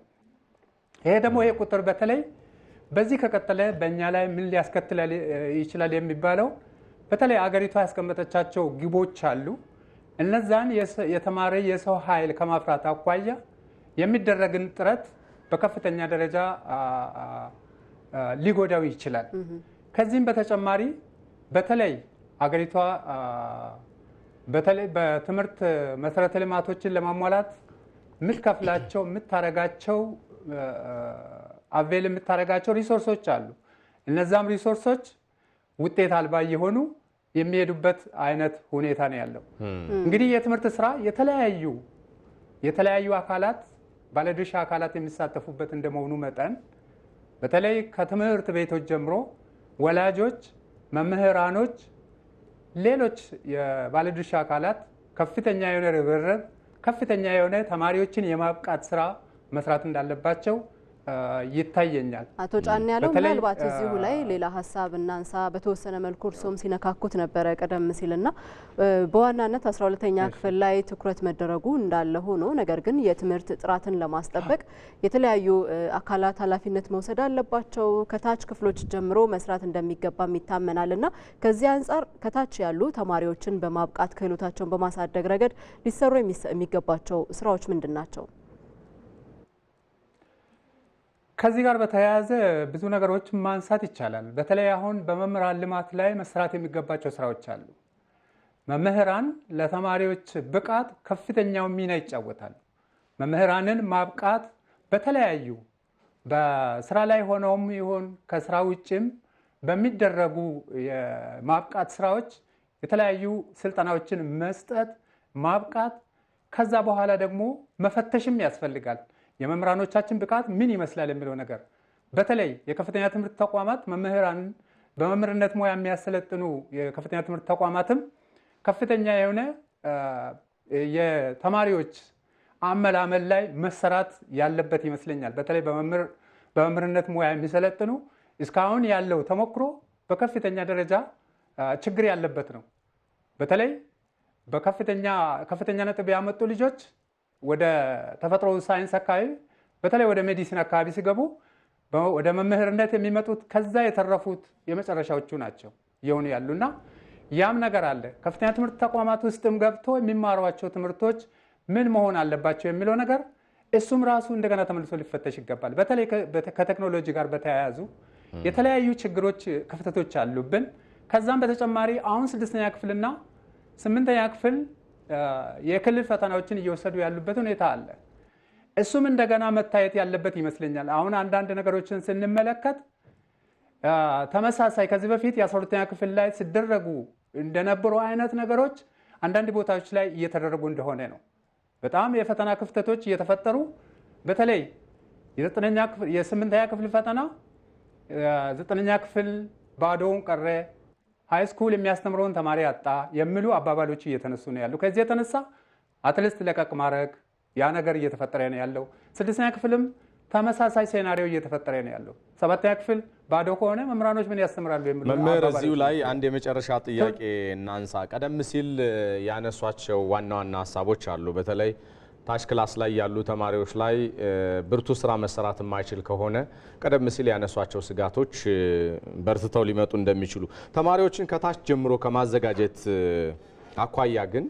ይሄ ደግሞ ይሄ ቁጥር በተለይ በዚህ ከቀጠለ በእኛ ላይ ምን ሊያስከትል ይችላል የሚባለው በተለይ አገሪቷ ያስቀመጠቻቸው ግቦች አሉ። እነዛን የተማረ የሰው ኃይል ከማፍራት አኳያ የሚደረግን ጥረት በከፍተኛ ደረጃ ሊጎዳው ይችላል። ከዚህም በተጨማሪ በተለይ አገሪቷ በተለይ በትምህርት መሰረተ ልማቶችን ለማሟላት የምትከፍላቸው የምታረጋቸው ሪሶርሶች አሉ። እነዛም ሪሶርሶች ውጤት አልባ የሆኑ የሚሄዱበት አይነት ሁኔታ ነው ያለው። እንግዲህ የትምህርት ስራ የተለያዩ አካላት ባለድርሻ አካላት የሚሳተፉበት እንደመሆኑ መጠን በተለይ ከትምህርት ቤቶች ጀምሮ ወላጆች፣ መምህራኖች፣ ሌሎች የባለድርሻ አካላት ከፍተኛ የሆነ ርብርብ፣ ከፍተኛ የሆነ ተማሪዎችን የማብቃት ስራ መስራት እንዳለባቸው ይታየኛል። አቶ ጫኔ ያለው ምናልባት እዚሁ ላይ ሌላ ሀሳብ እናንሳ። በተወሰነ መልኩ እርሶም ሲነካኩት ነበረ ቀደም ሲልና በዋናነት 12ኛ ክፍል ላይ ትኩረት መደረጉ እንዳለ ሆኖ ነገር ግን የትምህርት ጥራትን ለማስጠበቅ የተለያዩ አካላት ኃላፊነት መውሰድ አለባቸው። ከታች ክፍሎች ጀምሮ መስራት እንደሚገባም ይታመናልና ከዚህ አንጻር ከታች ያሉ ተማሪዎችን በማብቃት ክህሎታቸውን በማሳደግ ረገድ ሊሰሩ የሚገባቸው ስራዎች ምንድን ናቸው? ከዚህ ጋር በተያያዘ ብዙ ነገሮችን ማንሳት ይቻላል። በተለይ አሁን በመምህራን ልማት ላይ መስራት የሚገባቸው ስራዎች አሉ። መምህራን ለተማሪዎች ብቃት ከፍተኛው ሚና ይጫወታሉ። መምህራንን ማብቃት በተለያዩ በስራ ላይ ሆነውም ይሁን ከስራ ውጭም በሚደረጉ የማብቃት ስራዎች የተለያዩ ስልጠናዎችን መስጠት ማብቃት፣ ከዛ በኋላ ደግሞ መፈተሽም ያስፈልጋል። የመምህራኖቻችን ብቃት ምን ይመስላል የሚለው ነገር በተለይ የከፍተኛ ትምህርት ተቋማት መምህራን በመምህርነት ሙያ የሚያሰለጥኑ የከፍተኛ ትምህርት ተቋማትም ከፍተኛ የሆነ የተማሪዎች አመላመል ላይ መሰራት ያለበት ይመስለኛል። በተለይ በመምህርነት ሙያ የሚሰለጥኑ እስካሁን ያለው ተሞክሮ በከፍተኛ ደረጃ ችግር ያለበት ነው። በተለይ ከፍተኛ ነጥብ ያመጡ ልጆች ወደ ተፈጥሮ ሳይንስ አካባቢ በተለይ ወደ ሜዲሲን አካባቢ ሲገቡ ወደ መምህርነት የሚመጡት ከዛ የተረፉት የመጨረሻዎቹ ናቸው የሆኑ ያሉና ያም ነገር አለ። ከፍተኛ ትምህርት ተቋማት ውስጥም ገብቶ የሚማሯቸው ትምህርቶች ምን መሆን አለባቸው የሚለው ነገር እሱም ራሱ እንደገና ተመልሶ ሊፈተሽ ይገባል። በተለይ ከቴክኖሎጂ ጋር በተያያዙ የተለያዩ ችግሮች፣ ክፍተቶች አሉብን። ከዛም በተጨማሪ አሁን 6ኛ ክፍልና 8ኛ ክፍል የክልል ፈተናዎችን እየወሰዱ ያሉበት ሁኔታ አለ። እሱም እንደገና መታየት ያለበት ይመስለኛል። አሁን አንዳንድ ነገሮችን ስንመለከት ተመሳሳይ ከዚህ በፊት የ12ኛ ክፍል ላይ ሲደረጉ እንደነበሩ አይነት ነገሮች አንዳንድ ቦታዎች ላይ እየተደረጉ እንደሆነ ነው። በጣም የፈተና ክፍተቶች እየተፈጠሩ በተለይ የ8ኛ ክፍል ፈተና 9ኛ ክፍል ባዶውን ቀረ፣ ሃይ ስኩል የሚያስተምረውን ተማሪ አጣ የሚሉ አባባሎች እየተነሱ ነው ያሉ። ከዚህ የተነሳ አትሊስት ለቀቅ ማድረግ ያ ነገር እየተፈጠረ ነው ያለው። 6ኛ ክፍልም ተመሳሳይ ሴናሪዮ እየተፈጠረ ነው ያለው። 7ኛ ክፍል ባዶ ከሆነ መምህራኖች ምን ያስተምራሉ የሚሉ መምህር፣ እዚሁ ላይ አንድ የመጨረሻ ጥያቄ እናንሳ። ቀደም ሲል ያነሷቸው ዋና ዋና ሀሳቦች አሉ። በተለይ ታች ክላስ ላይ ያሉ ተማሪዎች ላይ ብርቱ ስራ መሰራት የማይችል ከሆነ ቀደም ሲል ያነሷቸው ስጋቶች በርትተው ሊመጡ እንደሚችሉ፣ ተማሪዎችን ከታች ጀምሮ ከማዘጋጀት አኳያ ግን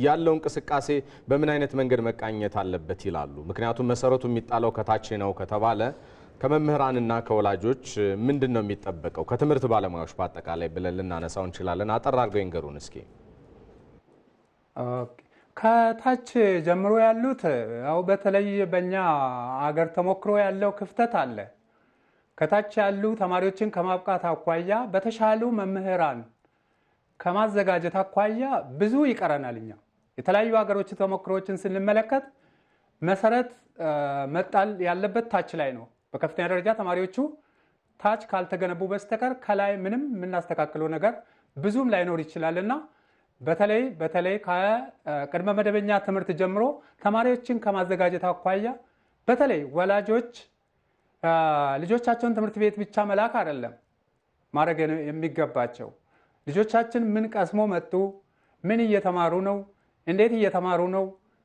ያለው እንቅስቃሴ በምን አይነት መንገድ መቃኘት አለበት ይላሉ? ምክንያቱም መሰረቱ የሚጣለው ከታች ነው ከተባለ ከመምህራንና ከወላጆች ምንድን ነው የሚጠበቀው? ከትምህርት ባለሙያዎች በአጠቃላይ ብለን ልናነሳው እንችላለን። አጠር አድርገው ይንገሩን እስኪ። ከታች ጀምሮ ያሉት ያው በተለይ በእኛ አገር ተሞክሮ ያለው ክፍተት አለ። ከታች ያሉ ተማሪዎችን ከማብቃት አኳያ በተሻሉ መምህራን ከማዘጋጀት አኳያ ብዙ ይቀረናል። እኛ የተለያዩ ሀገሮች ተሞክሮችን ስንመለከት መሰረት መጣል ያለበት ታች ላይ ነው። በከፍተኛ ደረጃ ተማሪዎቹ ታች ካልተገነቡ በስተቀር ከላይ ምንም የምናስተካክለው ነገር ብዙም ላይኖር ይችላልና በተለይ ከቅድመ መደበኛ ትምህርት ጀምሮ ተማሪዎችን ከማዘጋጀት አኳያ በተለይ ወላጆች ልጆቻቸውን ትምህርት ቤት ብቻ መላክ አይደለም ማድረግ የሚገባቸው። ልጆቻችን ምን ቀስሞ መጡ፣ ምን እየተማሩ ነው፣ እንዴት እየተማሩ ነው፣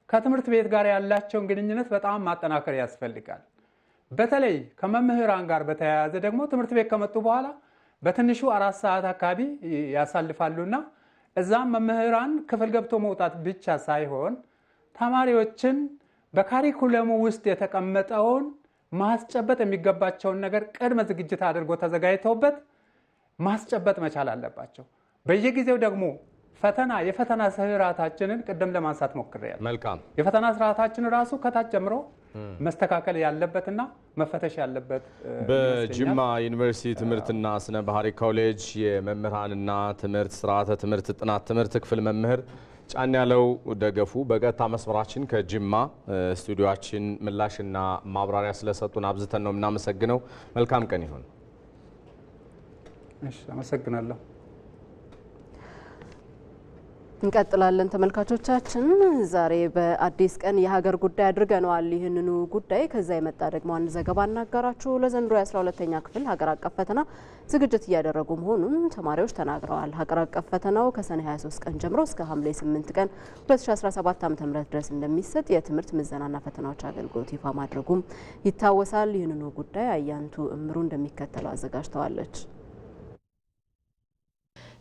ከትምህርት ቤት ጋር ያላቸውን ግንኙነት በጣም ማጠናከር ያስፈልጋል። በተለይ ከመምህራን ጋር በተያያዘ ደግሞ ትምህርት ቤት ከመጡ በኋላ በትንሹ 4 ሰዓት አካባቢ ያሳልፋሉና እዛም መምህራን ክፍል ገብቶ መውጣት ብቻ ሳይሆን ተማሪዎችን በካሪኩለሙ ውስጥ የተቀመጠውን ማስጨበጥ የሚገባቸውን ነገር ቅድመ ዝግጅት አድርጎ ተዘጋጅተውበት ማስጨበጥ መቻል አለባቸው። በየጊዜው ደግሞ የፈተና ስርዓታችንን ቅድም ለማንሳት ሞክሬያለሁ። መልካም። የፈተና ስርዓታችን ራሱ ከታች ጀምሮ መስተካከል ያለበትና መፈተሽ ያለበት። በጅማ ዩኒቨርሲቲ ትምህርትና ስነ ባህሪ ኮሌጅ የመምህራንና ትምህርት ስርዓተ ትምህርት ጥናት ትምህርት ክፍል መምህር ጫን ያለው ደገፉ በቀጥታ መስመራችን ከጅማ ስቱዲዮአችን ምላሽና ማብራሪያ ስለሰጡን አብዝተን ነው የምናመሰግነው። መልካም ቀን ይሁን። እሺ፣ አመሰግናለሁ። እንቀጥላለን ተመልካቾቻችን። ዛሬ በአዲስ ቀን የሀገር ጉዳይ አድርገነዋል። ይህንኑ ጉዳይ ከዛ የመጣ ደግሞ አንድ ዘገባ እናጋራችሁ። ለዘንድሮ የ12ኛ ክፍል ሀገር አቀፍ ፈተና ዝግጅት እያደረጉ መሆኑን ተማሪዎች ተናግረዋል። ሀገር አቀፍ ፈተናው ከሰኔ 23 ቀን ጀምሮ እስከ ሐምሌ 8 ቀን 2017 ዓ.ም ድረስ እንደሚሰጥ የትምህርት ምዘናና ፈተናዎች አገልግሎት ይፋ ማድረጉም ይታወሳል። ይህንኑ ጉዳይ አያንቱ እምሩ እንደሚከተለው አዘጋጅተዋለች።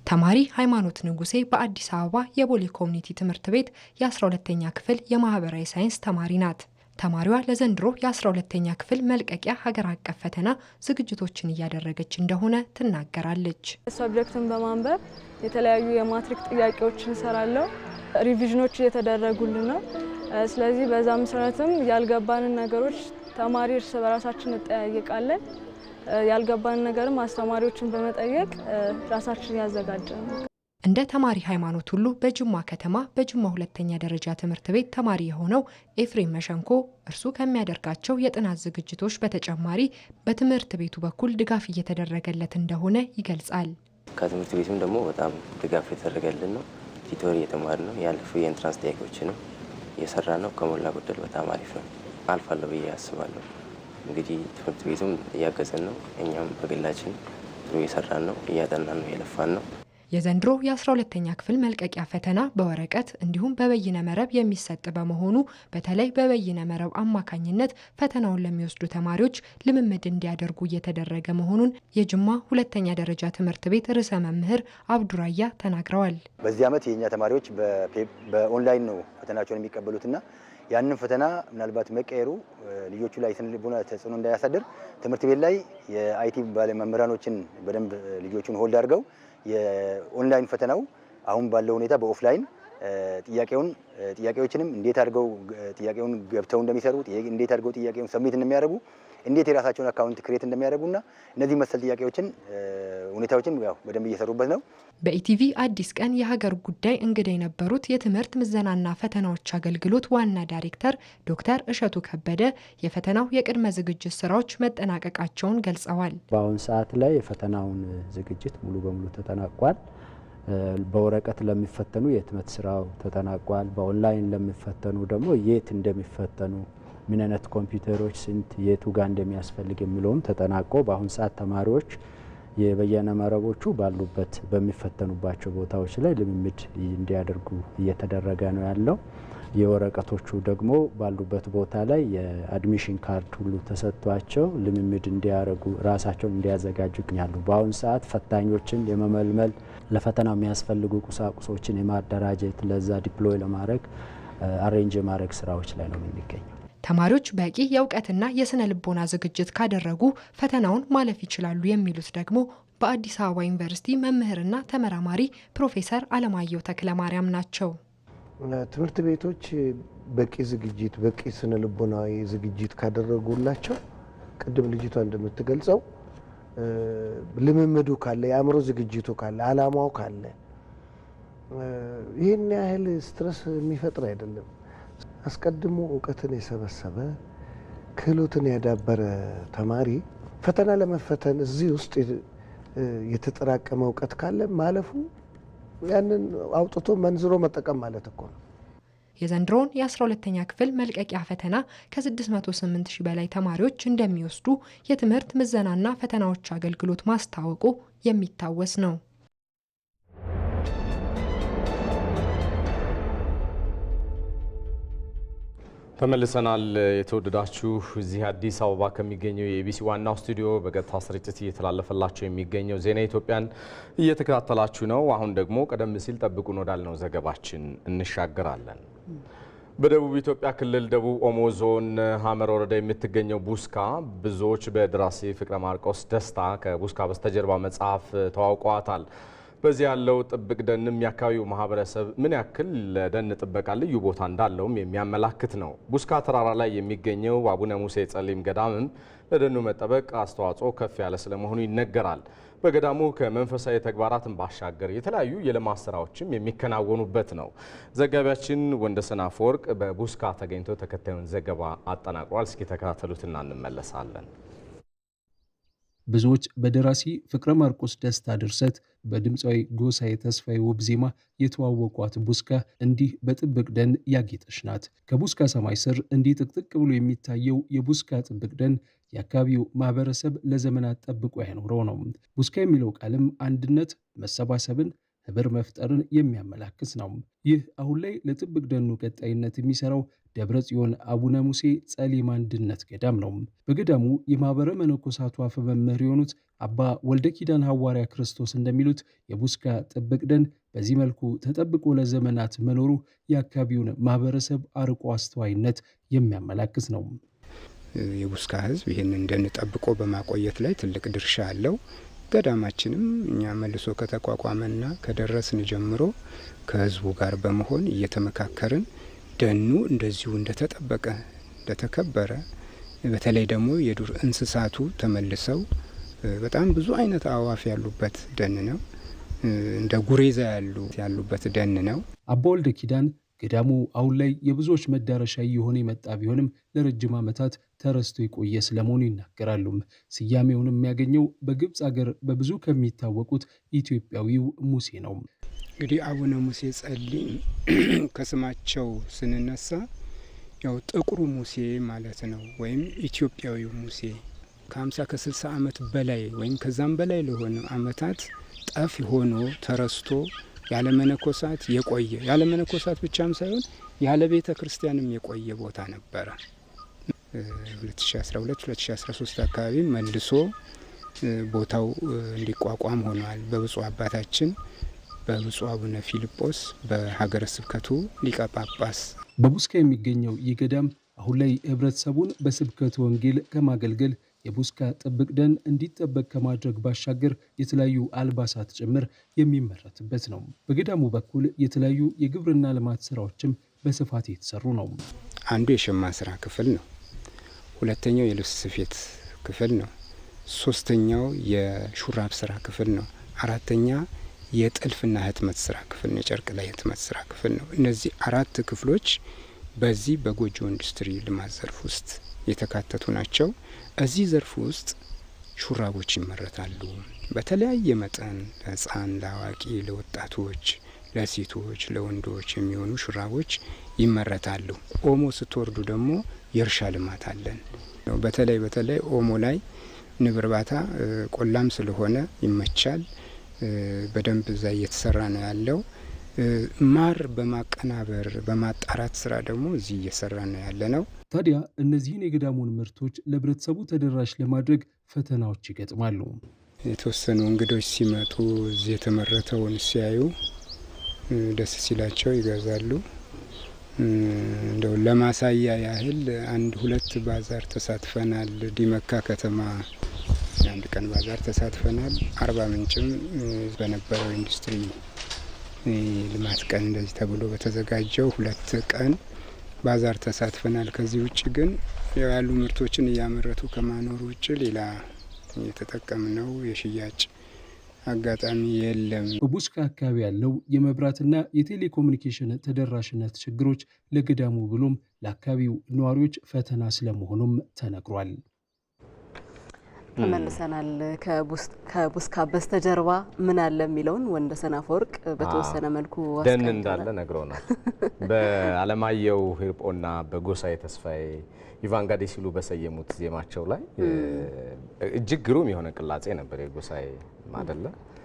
ተማሪ ሃይማኖት ንጉሴ በአዲስ አበባ የቦሌ ኮሚኒቲ ትምህርት ቤት የ12ኛ ክፍል የማህበራዊ ሳይንስ ተማሪ ናት። ተማሪዋ ለዘንድሮ የ12ኛ ክፍል መልቀቂያ ሀገር አቀፍ ፈተና ዝግጅቶችን እያደረገች እንደሆነ ትናገራለች። ሰብጀክትን በማንበብ የተለያዩ የማትሪክ ጥያቄዎችን ሰራለሁ። ሪቪዥኖች እየተደረጉልን ነው። ስለዚህ በዛ መሰረትም ያልገባንን ነገሮች ተማሪ እርስ በራሳችን እንጠያየቃለን። ያልገባንን ነገርም አስተማሪዎችን በመጠየቅ ራሳችን ያዘጋጃል። እንደ ተማሪ ሃይማኖት ሁሉ በጅማ ከተማ በጅማ ሁለተኛ ደረጃ ትምህርት ቤት ተማሪ የሆነው ኤፍሬም መሸንኮ እርሱ ከሚያደርጋቸው የጥናት ዝግጅቶች በተጨማሪ በትምህርት ቤቱ በኩል ድጋፍ እየተደረገለት እንደሆነ ይገልጻል። ከትምህርት ቤቱም ደግሞ በጣም ድጋፍ የተደረገልን ነው። ቲቶሪ እየተማርን ነው። ያለፉ የኢንትራንስ ጥያቄዎችንም እየሰራ ነው። ከሞላ ጎደል በጣም አሪፍ ነው። አልፋለሁ ብዬ አስባለሁ። እንግዲህ ትምህርት ቤቱም እያገዘን ነው። እኛም በግላችን ጥሩ እየሰራን ነው፣ እያጠናን ነው፣ እየለፋን ነው። የዘንድሮ የ12ኛ ክፍል መልቀቂያ ፈተና በወረቀት እንዲሁም በበይነ መረብ የሚሰጥ በመሆኑ በተለይ በበይነ መረብ አማካኝነት ፈተናውን ለሚወስዱ ተማሪዎች ልምምድ እንዲያደርጉ እየተደረገ መሆኑን የጅማ ሁለተኛ ደረጃ ትምህርት ቤት ርዕሰ መምህር አብዱራያ ተናግረዋል። በዚህ ዓመት የኛ ተማሪዎች በኦንላይን ነው ፈተናቸውን የሚቀበሉትና ያንን ፈተና ምናልባት መቀየሩ ልጆቹ ላይ ስነ ልቦና ተጽዕኖ እንዳያሳድር ትምህርት ቤት ላይ የአይቲ ባለመምህራኖችን በደንብ ልጆቹን ሆልድ አድርገው የኦንላይን ፈተናው አሁን ባለው ሁኔታ በኦፍላይን ጥያቄዎችንም እንዴት አድርገው ጥያቄውን ገብተው እንደሚሰሩ እንዴት አድርገው ጥያቄውን ሰብሚት እንደሚያደርጉ እንዴት የራሳቸውን አካውንት ክሬት እንደሚያደርጉና እነዚህ መሰል ጥያቄዎችን ሁኔታዎችን ያው በደንብ እየሰሩበት ነው። በኢቲቪ አዲስ ቀን የሀገር ጉዳይ እንግዳ የነበሩት የትምህርት ምዘናና ፈተናዎች አገልግሎት ዋና ዳይሬክተር ዶክተር እሸቱ ከበደ የፈተናው የቅድመ ዝግጅት ስራዎች መጠናቀቃቸውን ገልጸዋል። በአሁን ሰዓት ላይ የፈተናውን ዝግጅት ሙሉ በሙሉ ተጠናቋል። በወረቀት ለሚፈተኑ የህትመት ስራው ተጠናቋል። በኦንላይን ለሚፈተኑ ደግሞ የት እንደሚፈተኑ ምን አይነት ኮምፒውተሮች ስንት የቱ ጋር እንደሚያስፈልግ የሚለውም ተጠናቆ በአሁን ሰዓት ተማሪዎች የበየነ መረቦቹ ባሉበት በሚፈተኑባቸው ቦታዎች ላይ ልምምድ እንዲያደርጉ እየተደረገ ነው ያለው። የወረቀቶቹ ደግሞ ባሉበት ቦታ ላይ የአድሚሽን ካርድ ሁሉ ተሰጥቷቸው ልምምድ እንዲያደርጉ ራሳቸውን እንዲያዘጋጁ ይገኛሉ። በአሁን ሰዓት ፈታኞችን የመመልመል ለፈተናው የሚያስፈልጉ ቁሳቁሶችን የማደራጀት ለዛ ዲፕሎይ ለማድረግ አሬንጅ የማድረግ ስራዎች ላይ ነው የሚገኘው። ተማሪዎች በቂ የእውቀትና የስነ ልቦና ዝግጅት ካደረጉ ፈተናውን ማለፍ ይችላሉ የሚሉት ደግሞ በአዲስ አበባ ዩኒቨርሲቲ መምህርና ተመራማሪ ፕሮፌሰር አለማየሁ ተክለማርያም ናቸው። ትምህርት ቤቶች በቂ ዝግጅት በቂ ስነ ልቦናዊ ዝግጅት ካደረጉላቸው ቅድም ልጅቷ እንደምትገልጸው ልምምዱ ካለ የአእምሮ ዝግጅቱ ካለ አላማው ካለ ይህን ያህል ስትረስ የሚፈጥር አይደለም። አስቀድሞ እውቀትን የሰበሰበ ክህሎትን ያዳበረ ተማሪ ፈተና ለመፈተን እዚህ ውስጥ የተጠራቀመ እውቀት ካለ ማለፉ ያንን አውጥቶ መንዝሮ መጠቀም ማለት እኮ ነው። የዘንድሮውን የ12ኛ ክፍል መልቀቂያ ፈተና ከ608 ሺህ በላይ ተማሪዎች እንደሚወስዱ የትምህርት ምዘናና ፈተናዎች አገልግሎት ማስታወቁ የሚታወስ ነው። ተመልሰናል። የተወደዳችሁ እዚህ አዲስ አበባ ከሚገኘው የኢቢሲ ዋናው ስቱዲዮ በቀጥታ ስርጭት እየተላለፈላችሁ የሚገኘው ዜና ኢትዮጵያን እየተከታተላችሁ ነው። አሁን ደግሞ ቀደም ሲል ጠብቁን ወዳልነው ዘገባችን እንሻገራለን። በደቡብ ኢትዮጵያ ክልል ደቡብ ኦሞ ዞን ሀመር ወረዳ የምትገኘው ቡስካ ብዙዎች በደራሲ ፍቅረ ማርቆስ ደስታ ከቡስካ በስተጀርባ መጽሐፍ ተዋውቀዋታል። በዚህ ያለው ጥብቅ ደንም የአካባቢው ማህበረሰብ ምን ያክል ለደን ጥበቃ ልዩ ቦታ እንዳለውም የሚያመላክት ነው። ቡስካ ተራራ ላይ የሚገኘው አቡነ ሙሴ ጸሊም ገዳምም ለደኑ መጠበቅ አስተዋጽኦ ከፍ ያለ ስለመሆኑ ይነገራል። በገዳሙ ከመንፈሳዊ ተግባራትን ባሻገር የተለያዩ የልማት ስራዎችም የሚከናወኑበት ነው። ዘጋቢያችን ወንደሰን አፈወርቅ በቡስካ ተገኝቶ ተከታዩን ዘገባ አጠናቅሯል። እስኪ ተከታተሉትና እንመለሳለን። ብዙዎች በደራሲ ፍቅረ ማርቆስ ደስታ ድርሰት በድምፃዊ ጎሳዬ ተስፋዬ ውብ ዜማ የተዋወቋት ቡስካ እንዲህ በጥብቅ ደን ያጌጠች ናት። ከቡስካ ሰማይ ስር እንዲህ ጥቅጥቅ ብሎ የሚታየው የቡስካ ጥብቅ ደን የአካባቢው ማህበረሰብ ለዘመናት ጠብቆ ያኖረው ነው። ቡስካ የሚለው ቃልም አንድነት፣ መሰባሰብን፣ ህብር መፍጠርን የሚያመላክት ነው። ይህ አሁን ላይ ለጥብቅ ደኑ ቀጣይነት የሚሰራው ደብረ ጽዮን አቡነ ሙሴ ጸሊም አንድነት ገዳም ነው። በገዳሙ የማኅበረ መነኮሳቱ አፈ መምህር የሆኑት አባ ወልደ ኪዳን ሐዋርያ ክርስቶስ እንደሚሉት የቡስካ ጥብቅ ደን በዚህ መልኩ ተጠብቆ ለዘመናት መኖሩ የአካባቢውን ማኅበረሰብ አርቆ አስተዋይነት የሚያመላክት ነው። የቡስካ ሕዝብ ይህንን ደን ጠብቆ በማቆየት ላይ ትልቅ ድርሻ አለው። ገዳማችንም እኛ መልሶ ከተቋቋመና ከደረስን ጀምሮ ከሕዝቡ ጋር በመሆን እየተመካከርን ደኑ እንደዚሁ እንደተጠበቀ እንደተከበረ፣ በተለይ ደግሞ የዱር እንስሳቱ ተመልሰው በጣም ብዙ አይነት አዕዋፍ ያሉበት ደን ነው። እንደ ጉሬዛ ያሉበት ደን ነው። አባ ወልደ ኪዳን ገዳሙ አሁን ላይ የብዙዎች መዳረሻ እየሆነ የመጣ ቢሆንም ለረጅም ዓመታት ተረስቶ የቆየ ስለመሆኑ ይናገራሉ። ስያሜውን የሚያገኘው በግብፅ ሀገር በብዙ ከሚታወቁት ኢትዮጵያዊው ሙሴ ነው። እንግዲህ አቡነ ሙሴ ጸሊም ከስማቸው ስንነሳ ያው ጥቁሩ ሙሴ ማለት ነው፣ ወይም ኢትዮጵያዊው ሙሴ ከ50 ከ60 ዓመት በላይ ወይም ከዛም በላይ ለሆነ ዓመታት ጠፍ ሆኖ ተረስቶ ያለ መነኮሳት የቆየ ያለ መነኮሳት ብቻም ሳይሆን ያለ ቤተ ክርስቲያንም የቆየ ቦታ ነበረ። 2012-2013 አካባቢ መልሶ ቦታው እንዲቋቋም ሆኗል። በብፁዕ አባታችን በብፁዕ አቡነ ፊልጶስ በሀገረ ስብከቱ ሊቀ ጳጳስ። በቡስካ የሚገኘው ይህ ገዳም አሁን ላይ ህብረተሰቡን በስብከቱ ወንጌል ከማገልገል የቡስካ ጥብቅ ደን እንዲጠበቅ ከማድረግ ባሻገር የተለያዩ አልባሳት ጭምር የሚመረትበት ነው። በገዳሙ በኩል የተለያዩ የግብርና ልማት ስራዎችም በስፋት የተሰሩ ነው። አንዱ የሸማ ስራ ክፍል ነው። ሁለተኛው የልብስ ስፌት ክፍል ነው። ሶስተኛው የሹራብ ስራ ክፍል ነው። አራተኛ የጥልፍና ህትመት ስራ ክፍል ነው። የጨርቅ ላይ ህትመት ስራ ክፍል ነው። እነዚህ 4 ክፍሎች በዚህ በጎጆ ኢንዱስትሪ ልማት ዘርፍ ውስጥ የተካተቱ ናቸው። እዚህ ዘርፍ ውስጥ ሹራቦች ይመረታሉ። በተለያየ መጠን ለህፃን፣ ለአዋቂ፣ ለወጣቶች፣ ለሴቶች፣ ለወንዶች የሚሆኑ ሹራቦች ይመረታሉ። ኦሞ ስትወርዱ ደግሞ የእርሻ ልማት አለን። በተለይ ኦሞ ላይ ንብ እርባታ ቆላም ስለሆነ ይመቻል። በደንብ እዛ እየተሰራ ነው ያለው። ማር በማቀናበር በማጣራት ስራ ደግሞ እዚህ እየሰራ ነው ያለ ነው። ታዲያ እነዚህን የገዳሙን ምርቶች ለህብረተሰቡ ተደራሽ ለማድረግ ፈተናዎች ይገጥማሉ። የተወሰኑ እንግዶች ሲመጡ እዚህ የተመረተውን ሲያዩ ደስ ሲላቸው ይገዛሉ። እንደው ለማሳያ ያህል 1-2 ባዛር ተሳትፈናል። ዲመካ ከተማ አንድ ቀን ባዛር ተሳትፈናል። አርባ ምንጭም በነበረው ኢንዱስትሪ ልማት ቀን እንደዚህ ተብሎ በተዘጋጀው 2 ቀን ባዛር ተሳትፈናል። ከዚህ ውጭ ግን ያሉ ምርቶችን እያመረቱ ከማኖር ውጭ ሌላ የተጠቀምነው የሽያጭ አጋጣሚ የለም። በቡስካ አካባቢ ያለው የመብራትና የቴሌኮሙኒኬሽን ተደራሽነት ችግሮች ለገዳሙ ብሎም ለአካባቢው ነዋሪዎች ፈተና ስለመሆኑም ተነግሯል። ተመልሰናል። ከቡስካ በስተጀርባ ምን አለ የሚለውን ወንደሰን አፈወርቅ በተወሰነ መልኩ ደን እንዳለ ነግሮናል። በአለማየሁ ሂርጶና በጎሳዬ ተስፋዬ ኢቫንጋዴ ሲሉ በሰየሙት ዜማቸው ላይ እጅግ ግሩም የሆነ ቅላጼ ነበር። የጎሳዬ አይደለ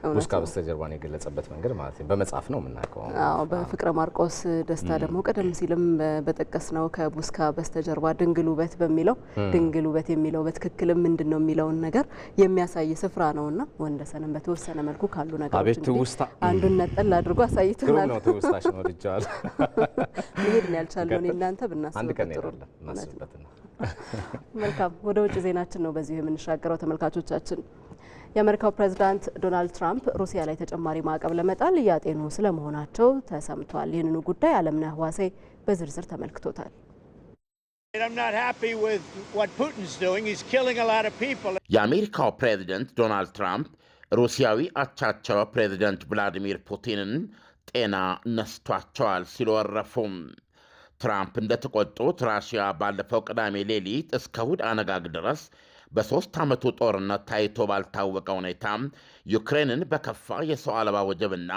ቡስካ በስተጀርባን የገለጸበት መንገድ ማለት ነው። በመጽሐፍ ነው የምናውቀው። አዎ፣ በፍቅረ ማርቆስ ደስታ ደግሞ ቀደም ሲልም በጠቀስ ነው ከቡስካ በስተጀርባ ድንግል ውበት በሚለው ድንግል ውበት የሚለው በትክክልም ምንድነው የሚለውን ነገር የሚያሳይ ስፍራ ነውና ወንደሰንም በተወሰነ መልኩ ካሉ ነገሮች አንዱን ነጠል አድርጎ አሳይተናል። ነው ተውስታሽ ነው ልጅዋል መሄድ ነው ያልቻለው ነው እናንተ ብናስብ አንድ ቀን ይላል እናስብበት ነው። መልካም፣ ወደ ውጭ ዜናችን ነው በዚሁ የምንሻገረው ተመልካቾቻችን። የአሜሪካው ፕሬዝዳንት ዶናልድ ትራምፕ ሩሲያ ላይ ተጨማሪ ማዕቀብ ለመጣል እያጤኑ ስለመሆናቸው ተሰምቷል። ይህንኑ ጉዳይ አለምነህ ዋሴ በዝርዝር ተመልክቶታል። የአሜሪካው ፕሬዝዳንት ዶናልድ ትራምፕ ሩሲያዊ አቻቸው ፕሬዝዳንት ቭላዲሚር ፑቲንን ጤና ነስቷቸዋል ሲሉ ወረፉም። ትራምፕ እንደተቆጡት ራሽያ ባለፈው ቅዳሜ ሌሊት እስከ እሁድ አነጋግ ድረስ በ3 ዓመቱ ጦርነት ታይቶ ባልታወቀ ሁኔታ ዩክሬንን በከፋ የሰው አልባ ወጀብና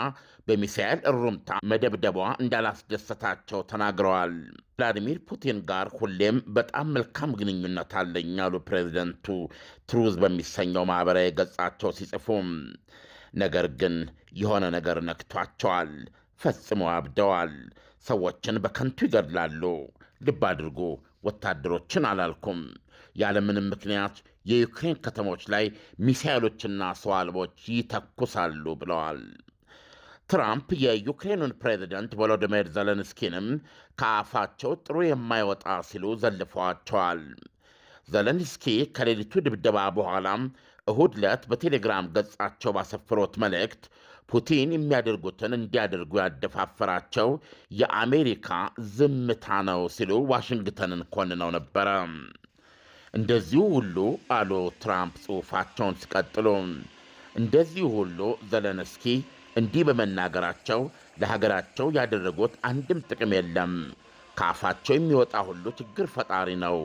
በሚሳኤል እሩምታ መደብደቧ እንዳላስደሰታቸው ተናግረዋል። ቭላዲሚር ፑቲን ጋር ሁሌም በጣም መልካም ግንኙነት አለኝ ያሉ ፕሬዚደንቱ ትሩዝ በሚሰኘው ማኅበራዊ ገጻቸው ሲጽፉም፣ ነገር ግን የሆነ ነገር ነክቷቸዋል። ፈጽሞ አብደዋል። ሰዎችን በከንቱ ይገድላሉ። ልብ አድርጎ ወታደሮችን አላልኩም። ያለምንም ምክንያት የዩክሬን ከተሞች ላይ ሚሳይሎችና ሰው አልቦች ይተኩሳሉ ብለዋል። ትራምፕ የዩክሬኑን ፕሬዚደንት ቮሎዲሚር ዘለንስኪንም ከአፋቸው ጥሩ የማይወጣ ሲሉ ዘልፈዋቸዋል። ዘለንስኪ ከሌሊቱ ድብደባ በኋላም እሁድ ዕለት በቴሌግራም ገጻቸው ባሰፈሩት መልእክት ፑቲን የሚያደርጉትን እንዲያደርጉ ያደፋፈራቸው የአሜሪካ ዝምታ ነው ሲሉ ዋሽንግተንን ኮንነው ነበረ። እንደዚሁ ሁሉ አሉ ትራምፕ ጽሑፋቸውን ሲቀጥሉ፣ እንደዚሁ ሁሉ ዘለንስኪ እንዲህ በመናገራቸው ለሀገራቸው ያደረጉት አንድም ጥቅም የለም። ከአፋቸው የሚወጣ ሁሉ ችግር ፈጣሪ ነው።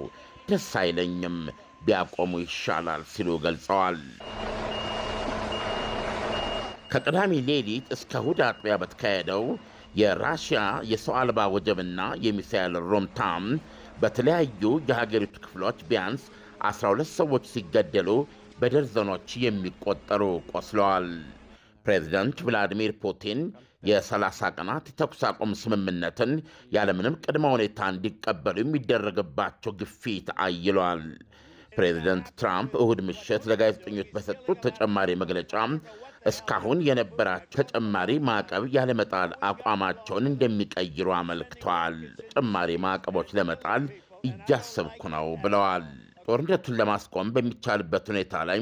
ደስ አይለኝም፣ ቢያቆሙ ይሻላል ሲሉ ገልጸዋል። ከቅዳሜ ሌሊት እስከ እሁድ አጥቢያ በተካሄደው የራሽያ የሰው አልባ ወጀብና የሚሳይል ሩምታም በተለያዩ የሀገሪቱ ክፍሎች ቢያንስ 12 ሰዎች ሲገደሉ በደርዘኖች የሚቆጠሩ ቆስለዋል። ፕሬዚደንት ቭላዲሚር ፑቲን የ30 ቀናት የተኩስ አቁም ስምምነትን ያለምንም ቅድመ ሁኔታ እንዲቀበሉ የሚደረግባቸው ግፊት አይሏል። ፕሬዚደንት ትራምፕ እሁድ ምሽት ለጋዜጠኞች በሰጡት ተጨማሪ መግለጫ እስካሁን የነበራቸው ተጨማሪ ማዕቀብ ያለመጣል አቋማቸውን እንደሚቀይሩ አመልክተዋል። ተጨማሪ ማዕቀቦች ለመጣል እያሰብኩ ነው ብለዋል። ጦርነቱን ለማስቆም በሚቻልበት ሁኔታ ላይ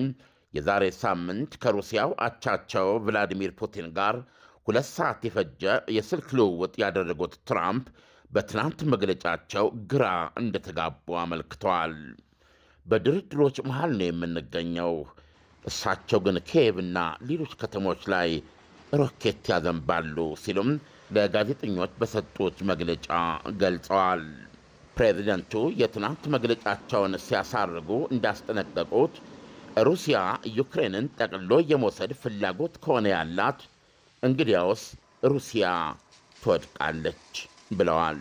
የዛሬ ሳምንት ከሩሲያው አቻቸው ቭላዲሚር ፑቲን ጋር 2 ሰዓት የፈጀ የስልክ ልውውጥ ያደረጉት ትራምፕ በትናንት መግለጫቸው ግራ እንደተጋቡ አመልክተዋል። በድርድሮች መሃል ነው የምንገኘው፣ እሳቸው ግን ኪየቭና ሌሎች ከተሞች ላይ ሮኬት ያዘንባሉ ሲሉም ለጋዜጠኞች በሰጡት መግለጫ ገልጸዋል። ፕሬዚደንቱ የትናንት መግለጫቸውን ሲያሳርጉ እንዳስጠነቀቁት ሩሲያ ዩክሬንን ጠቅልሎ የመውሰድ ፍላጎት ከሆነ ያላት እንግዲያውስ ሩሲያ ትወድቃለች ብለዋል።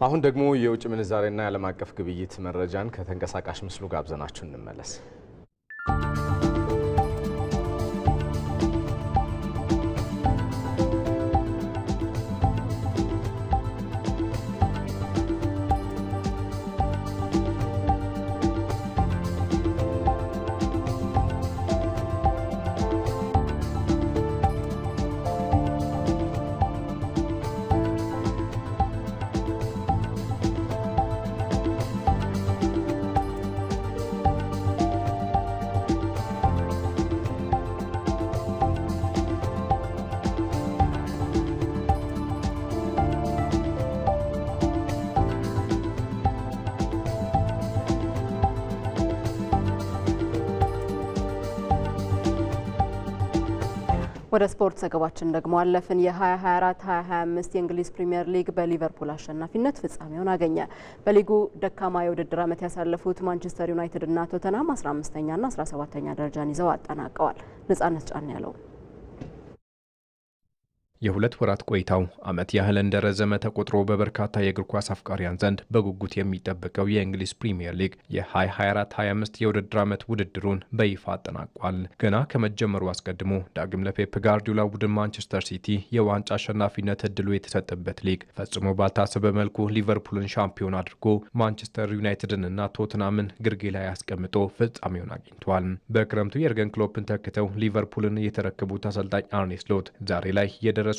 አሁን ደግሞ የውጭ ምንዛሬና የዓለም አቀፍ ግብይት መረጃን ከተንቀሳቃሽ ምስሉ ጋብዘናችሁ እንመለስ። ወደ ስፖርት ዘገባችን ደግሞ አለፍን። የ2024-2025 የእንግሊዝ ፕሪሚየር ሊግ በሊቨርፑል አሸናፊነት ፍጻሜውን አገኘ። በሊጉ ደካማ የውድድር ዓመት ያሳለፉት ማንቸስተር ዩናይትድ እና ቶተናም 15ኛና 17ኛ ደረጃን ይዘው አጠናቀዋል። ነጻነት ጫን ያለው የሁለት ወራት ቆይታው ዓመት ያህል እንደረዘመ ተቆጥሮ በበርካታ የእግር ኳስ አፍቃሪያን ዘንድ በጉጉት የሚጠበቀው የእንግሊዝ ፕሪሚየር ሊግ የ2024-25 የውድድር ዓመት ውድድሩን በይፋ አጠናቋል። ገና ከመጀመሩ አስቀድሞ ዳግም ለፔፕ ጋርዲዮላ ቡድን ማንቸስተር ሲቲ የዋንጫ አሸናፊነት እድሉ የተሰጠበት ሊግ ፈጽሞ ባልታሰበ መልኩ ሊቨርፑልን ሻምፒዮን አድርጎ ማንቸስተር ዩናይትድን እና ቶትናምን ግርጌ ላይ አስቀምጦ ፍጻሜውን አግኝቷል። በክረምቱ የርገን ክሎፕን ተክተው ሊቨርፑልን የተረከቡት አሰልጣኝ አርኔ ስሎት ዛሬ ላይ የደረሱበትን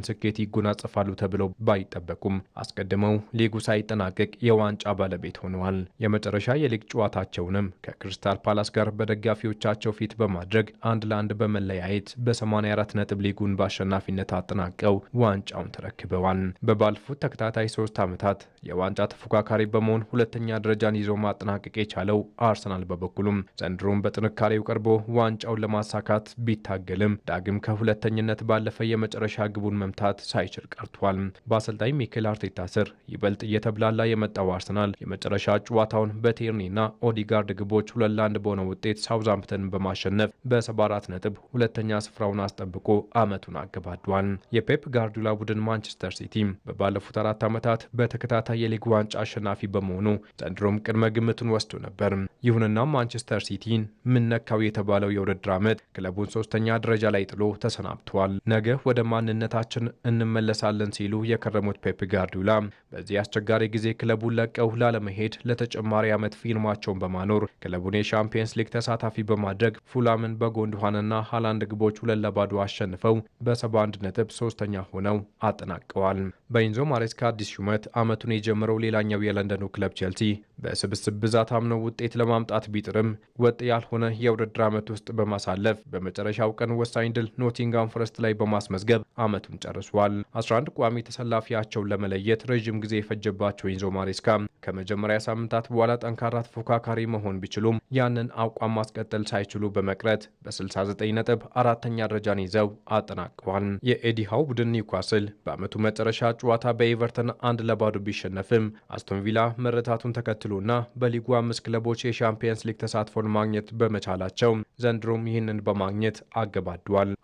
ስኬት ይጎናጸፋሉ ተብለው ባይጠበቁም አስቀድመው ሊጉ ሳይጠናቀቅ የዋንጫ ባለቤት ሆነዋል። የመጨረሻ የሊግ ጨዋታቸውንም ከክሪስታል ፓላስ ጋር በደጋፊዎቻቸው ፊት በማድረግ 1-1 በመለያየት በ84 ነጥብ ሊጉን በአሸናፊነት አጠናቀው ዋንጫውን ተረክበዋል። በባለፉት ተከታታይ 3 ዓመታት የዋንጫ ተፎካካሪ በመሆን ሁለተኛ ደረጃን ይዞ ማጠናቀቅ የቻለው አርሰናል በበኩሉም ዘንድሮም በጥንካሬው ቀርቦ ዋንጫውን ለማሳካት ቢታገልም ዳግም ከሁለተኝነት ባለፈ የመጨረሻ ግቡን መምታት ሳይችል ቀርቷል። በአሰልጣኝ ሚኬል አርቴታ ስር ይበልጥ እየተብላላ የመጣው አርሰናል የመጨረሻ ጨዋታውን በቴርኒና ኦዲጋርድ ግቦች 2-1 በሆነ ውጤት ሳውዛምፕተንን በማሸነፍ በ74 ነጥብ ሁለተኛ ስፍራውን አስጠብቆ ዓመቱን አገባዷል። የፔፕ ጋርዲዮላ ቡድን ማንቸስተር ሲቲ በባለፉት 4 ዓመታት በተከታታይ የሊግ ዋንጫ አሸናፊ በመሆኑ ዘንድሮም ቅድመ ግምቱን ወስዶ ነበር። ይሁንና ማንቸስተር ሲቲን ምነካው የተባለው የውድድር ዓመት ክለቡን 3ኛ ደረጃ ላይ ጥሎ ተሰናብቷል። ነገ ወደ ማን ማንነታችን እንመለሳለን ሲሉ የከረሙት ፔፕ ጋርዲዮላ በዚህ አስቸጋሪ ጊዜ ክለቡን ለቀው ላለመሄድ ለተጨማሪ ዓመት ፊርማቸውን በማኖር ክለቡን የሻምፒየንስ ሊግ ተሳታፊ በማድረግ ፉላምን በጎንድዋንና ሃላንድ ግቦች 2-0 አሸንፈው በ71 ነጥብ ሶስተኛ ሆነው አጠናቀዋል። በኢንዞ ማሬስካ አዲስ ሹመት ዓመቱን የጀመረው ሌላኛው የለንደኑ ክለብ ቼልሲ በስብስብ ብዛት አምነው ውጤት ለማምጣት ቢጥርም ወጥ ያልሆነ የውድድር ዓመት ውስጥ በማሳለፍ በመጨረሻው ቀን ወሳኝ ድል ኖቲንጋም ፎረስት ላይ በማስመዝገብ ዓመቱን ጨርሷል። 11 ቋሚ ተሰላፊያቸውን ለመለየት ረዥም ጊዜ የፈጀባቸው ኢንዞ ማሬስካ ከመጀመሪያ ሳምንታት በኋላ ጠንካራ ተፎካካሪ መሆን ቢችሉም ያንን አቋም ማስቀጠል ሳይችሉ በመቅረት በ69 ነጥብ አራተኛ ደረጃን ይዘው አጠናቀዋል። የኤዲሃው ቡድን ኒውካስል በዓመቱ መጨረሻ ጨዋታ በኤቨርተን 1-0 ቢሸነፍም አስቶን ቪላ መረታቱን ተከትሎና በሊጉ 5 ክለቦች የሻምፒየንስ ሊግ ተሳትፎን ማግኘት በመቻላቸው ዘንድሮም ይህንን በማግኘት አገባዷል።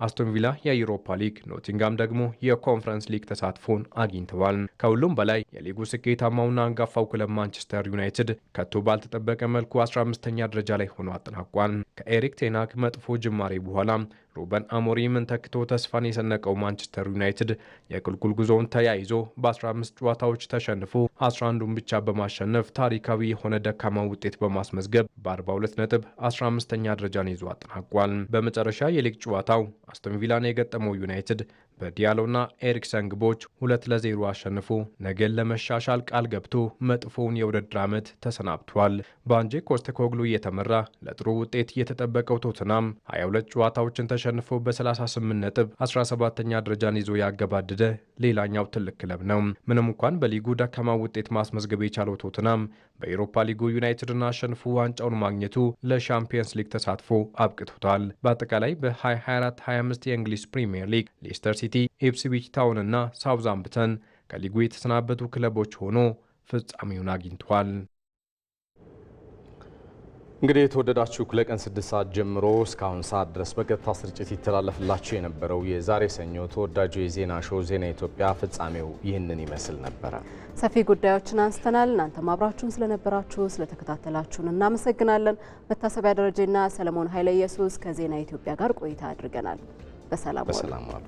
አስቶን ቪላ የዩሮፓ ሊግ፣ ኖቲንጋም ደግሞ የኮንፈረንስ ሊግ ተሳትፎን አግኝተዋል። ከሁሉም በላይ የሊጉ ስኬታማውና አንጋፋው ክለብ ማንቸስተር ዩናይትድ ከቶ ባልተጠበቀ መልኩ 15ኛ ደረጃ ላይ ሆኖ አጠናቋል። ከኤሪክ ቴናክ መጥፎ ጅማሬ በኋላ ሩበን አሞሪምን ተክቶ ተስፋን የሰነቀው ማንቸስተር ዩናይትድ የቁልቁል ጉዞውን ተያይዞ በ15 ጨዋታዎች ተሸንፎ 11ዱን ብቻ በማሸነፍ ታሪካዊ የሆነ ደካማ ውጤት በማስመዝገብ በ42 ነጥብ 15ኛ ደረጃን ይዞ አጠናቋል። በመጨረሻ የሊግ ጨዋታው አስቶን ቪላን የገጠመው ዩናይትድ በዲያሎና ኤሪክሰን ግቦች 2-0 አሸንፎ ነገን ለመሻሻል ቃል ገብቶ መጥፎውን የውድድር ዓመት ተሰናብቷል። በአንጄ ኮስተኮግሉ እየተመራ ለጥሩ ውጤት የተጠበቀው ቶትናም 22 ጨዋታዎችን ተሸንፎ በ38 ነጥብ 17ኛ ደረጃን ይዞ ያገባደደ ሌላኛው ትልቅ ክለብ ነው። ምንም እንኳን በሊጉ ደካማ ውጤት ማስመዝገብ የቻለው ቶትናም በኤሮፓ ሊጉ ዩናይትድን አሸንፎ ዋንጫውን ማግኘቱ ለሻምፒየንስ ሊግ ተሳትፎ አብቅቶታል። በአጠቃላይ በ2024/25 የእንግሊዝ ፕሪምየር ሊግ ሌስተር ሲቲ፣ ኢፕስዊች ታውን እና ሳውዝሃምፕተን ከሊጉ የተሰናበቱ ክለቦች ሆኖ ፍጻሜውን አግኝቷል። እንግዲህ የተወደዳችሁ ከቀን 6 ሰዓት ጀምሮ እስካሁን ሰዓት ድረስ በቀጥታ ስርጭት ይተላለፍላችሁ የነበረው የዛሬ ሰኞ ተወዳጁ የዜና ሾው ዜና ኢትዮጵያ ፍጻሜው ይህንን ይመስል ነበረ። ሰፊ ጉዳዮችን አንስተናል። እናንተም አብራችሁን ስለነበራችሁ ስለተከታተላችሁን እናመሰግናለን። መታሰቢያ ደረጀና ሰለሞን ኃይለ ኢየሱስ ከዜና ኢትዮጵያ ጋር ቆይታ አድርገናል። በሰላም ዋሉ።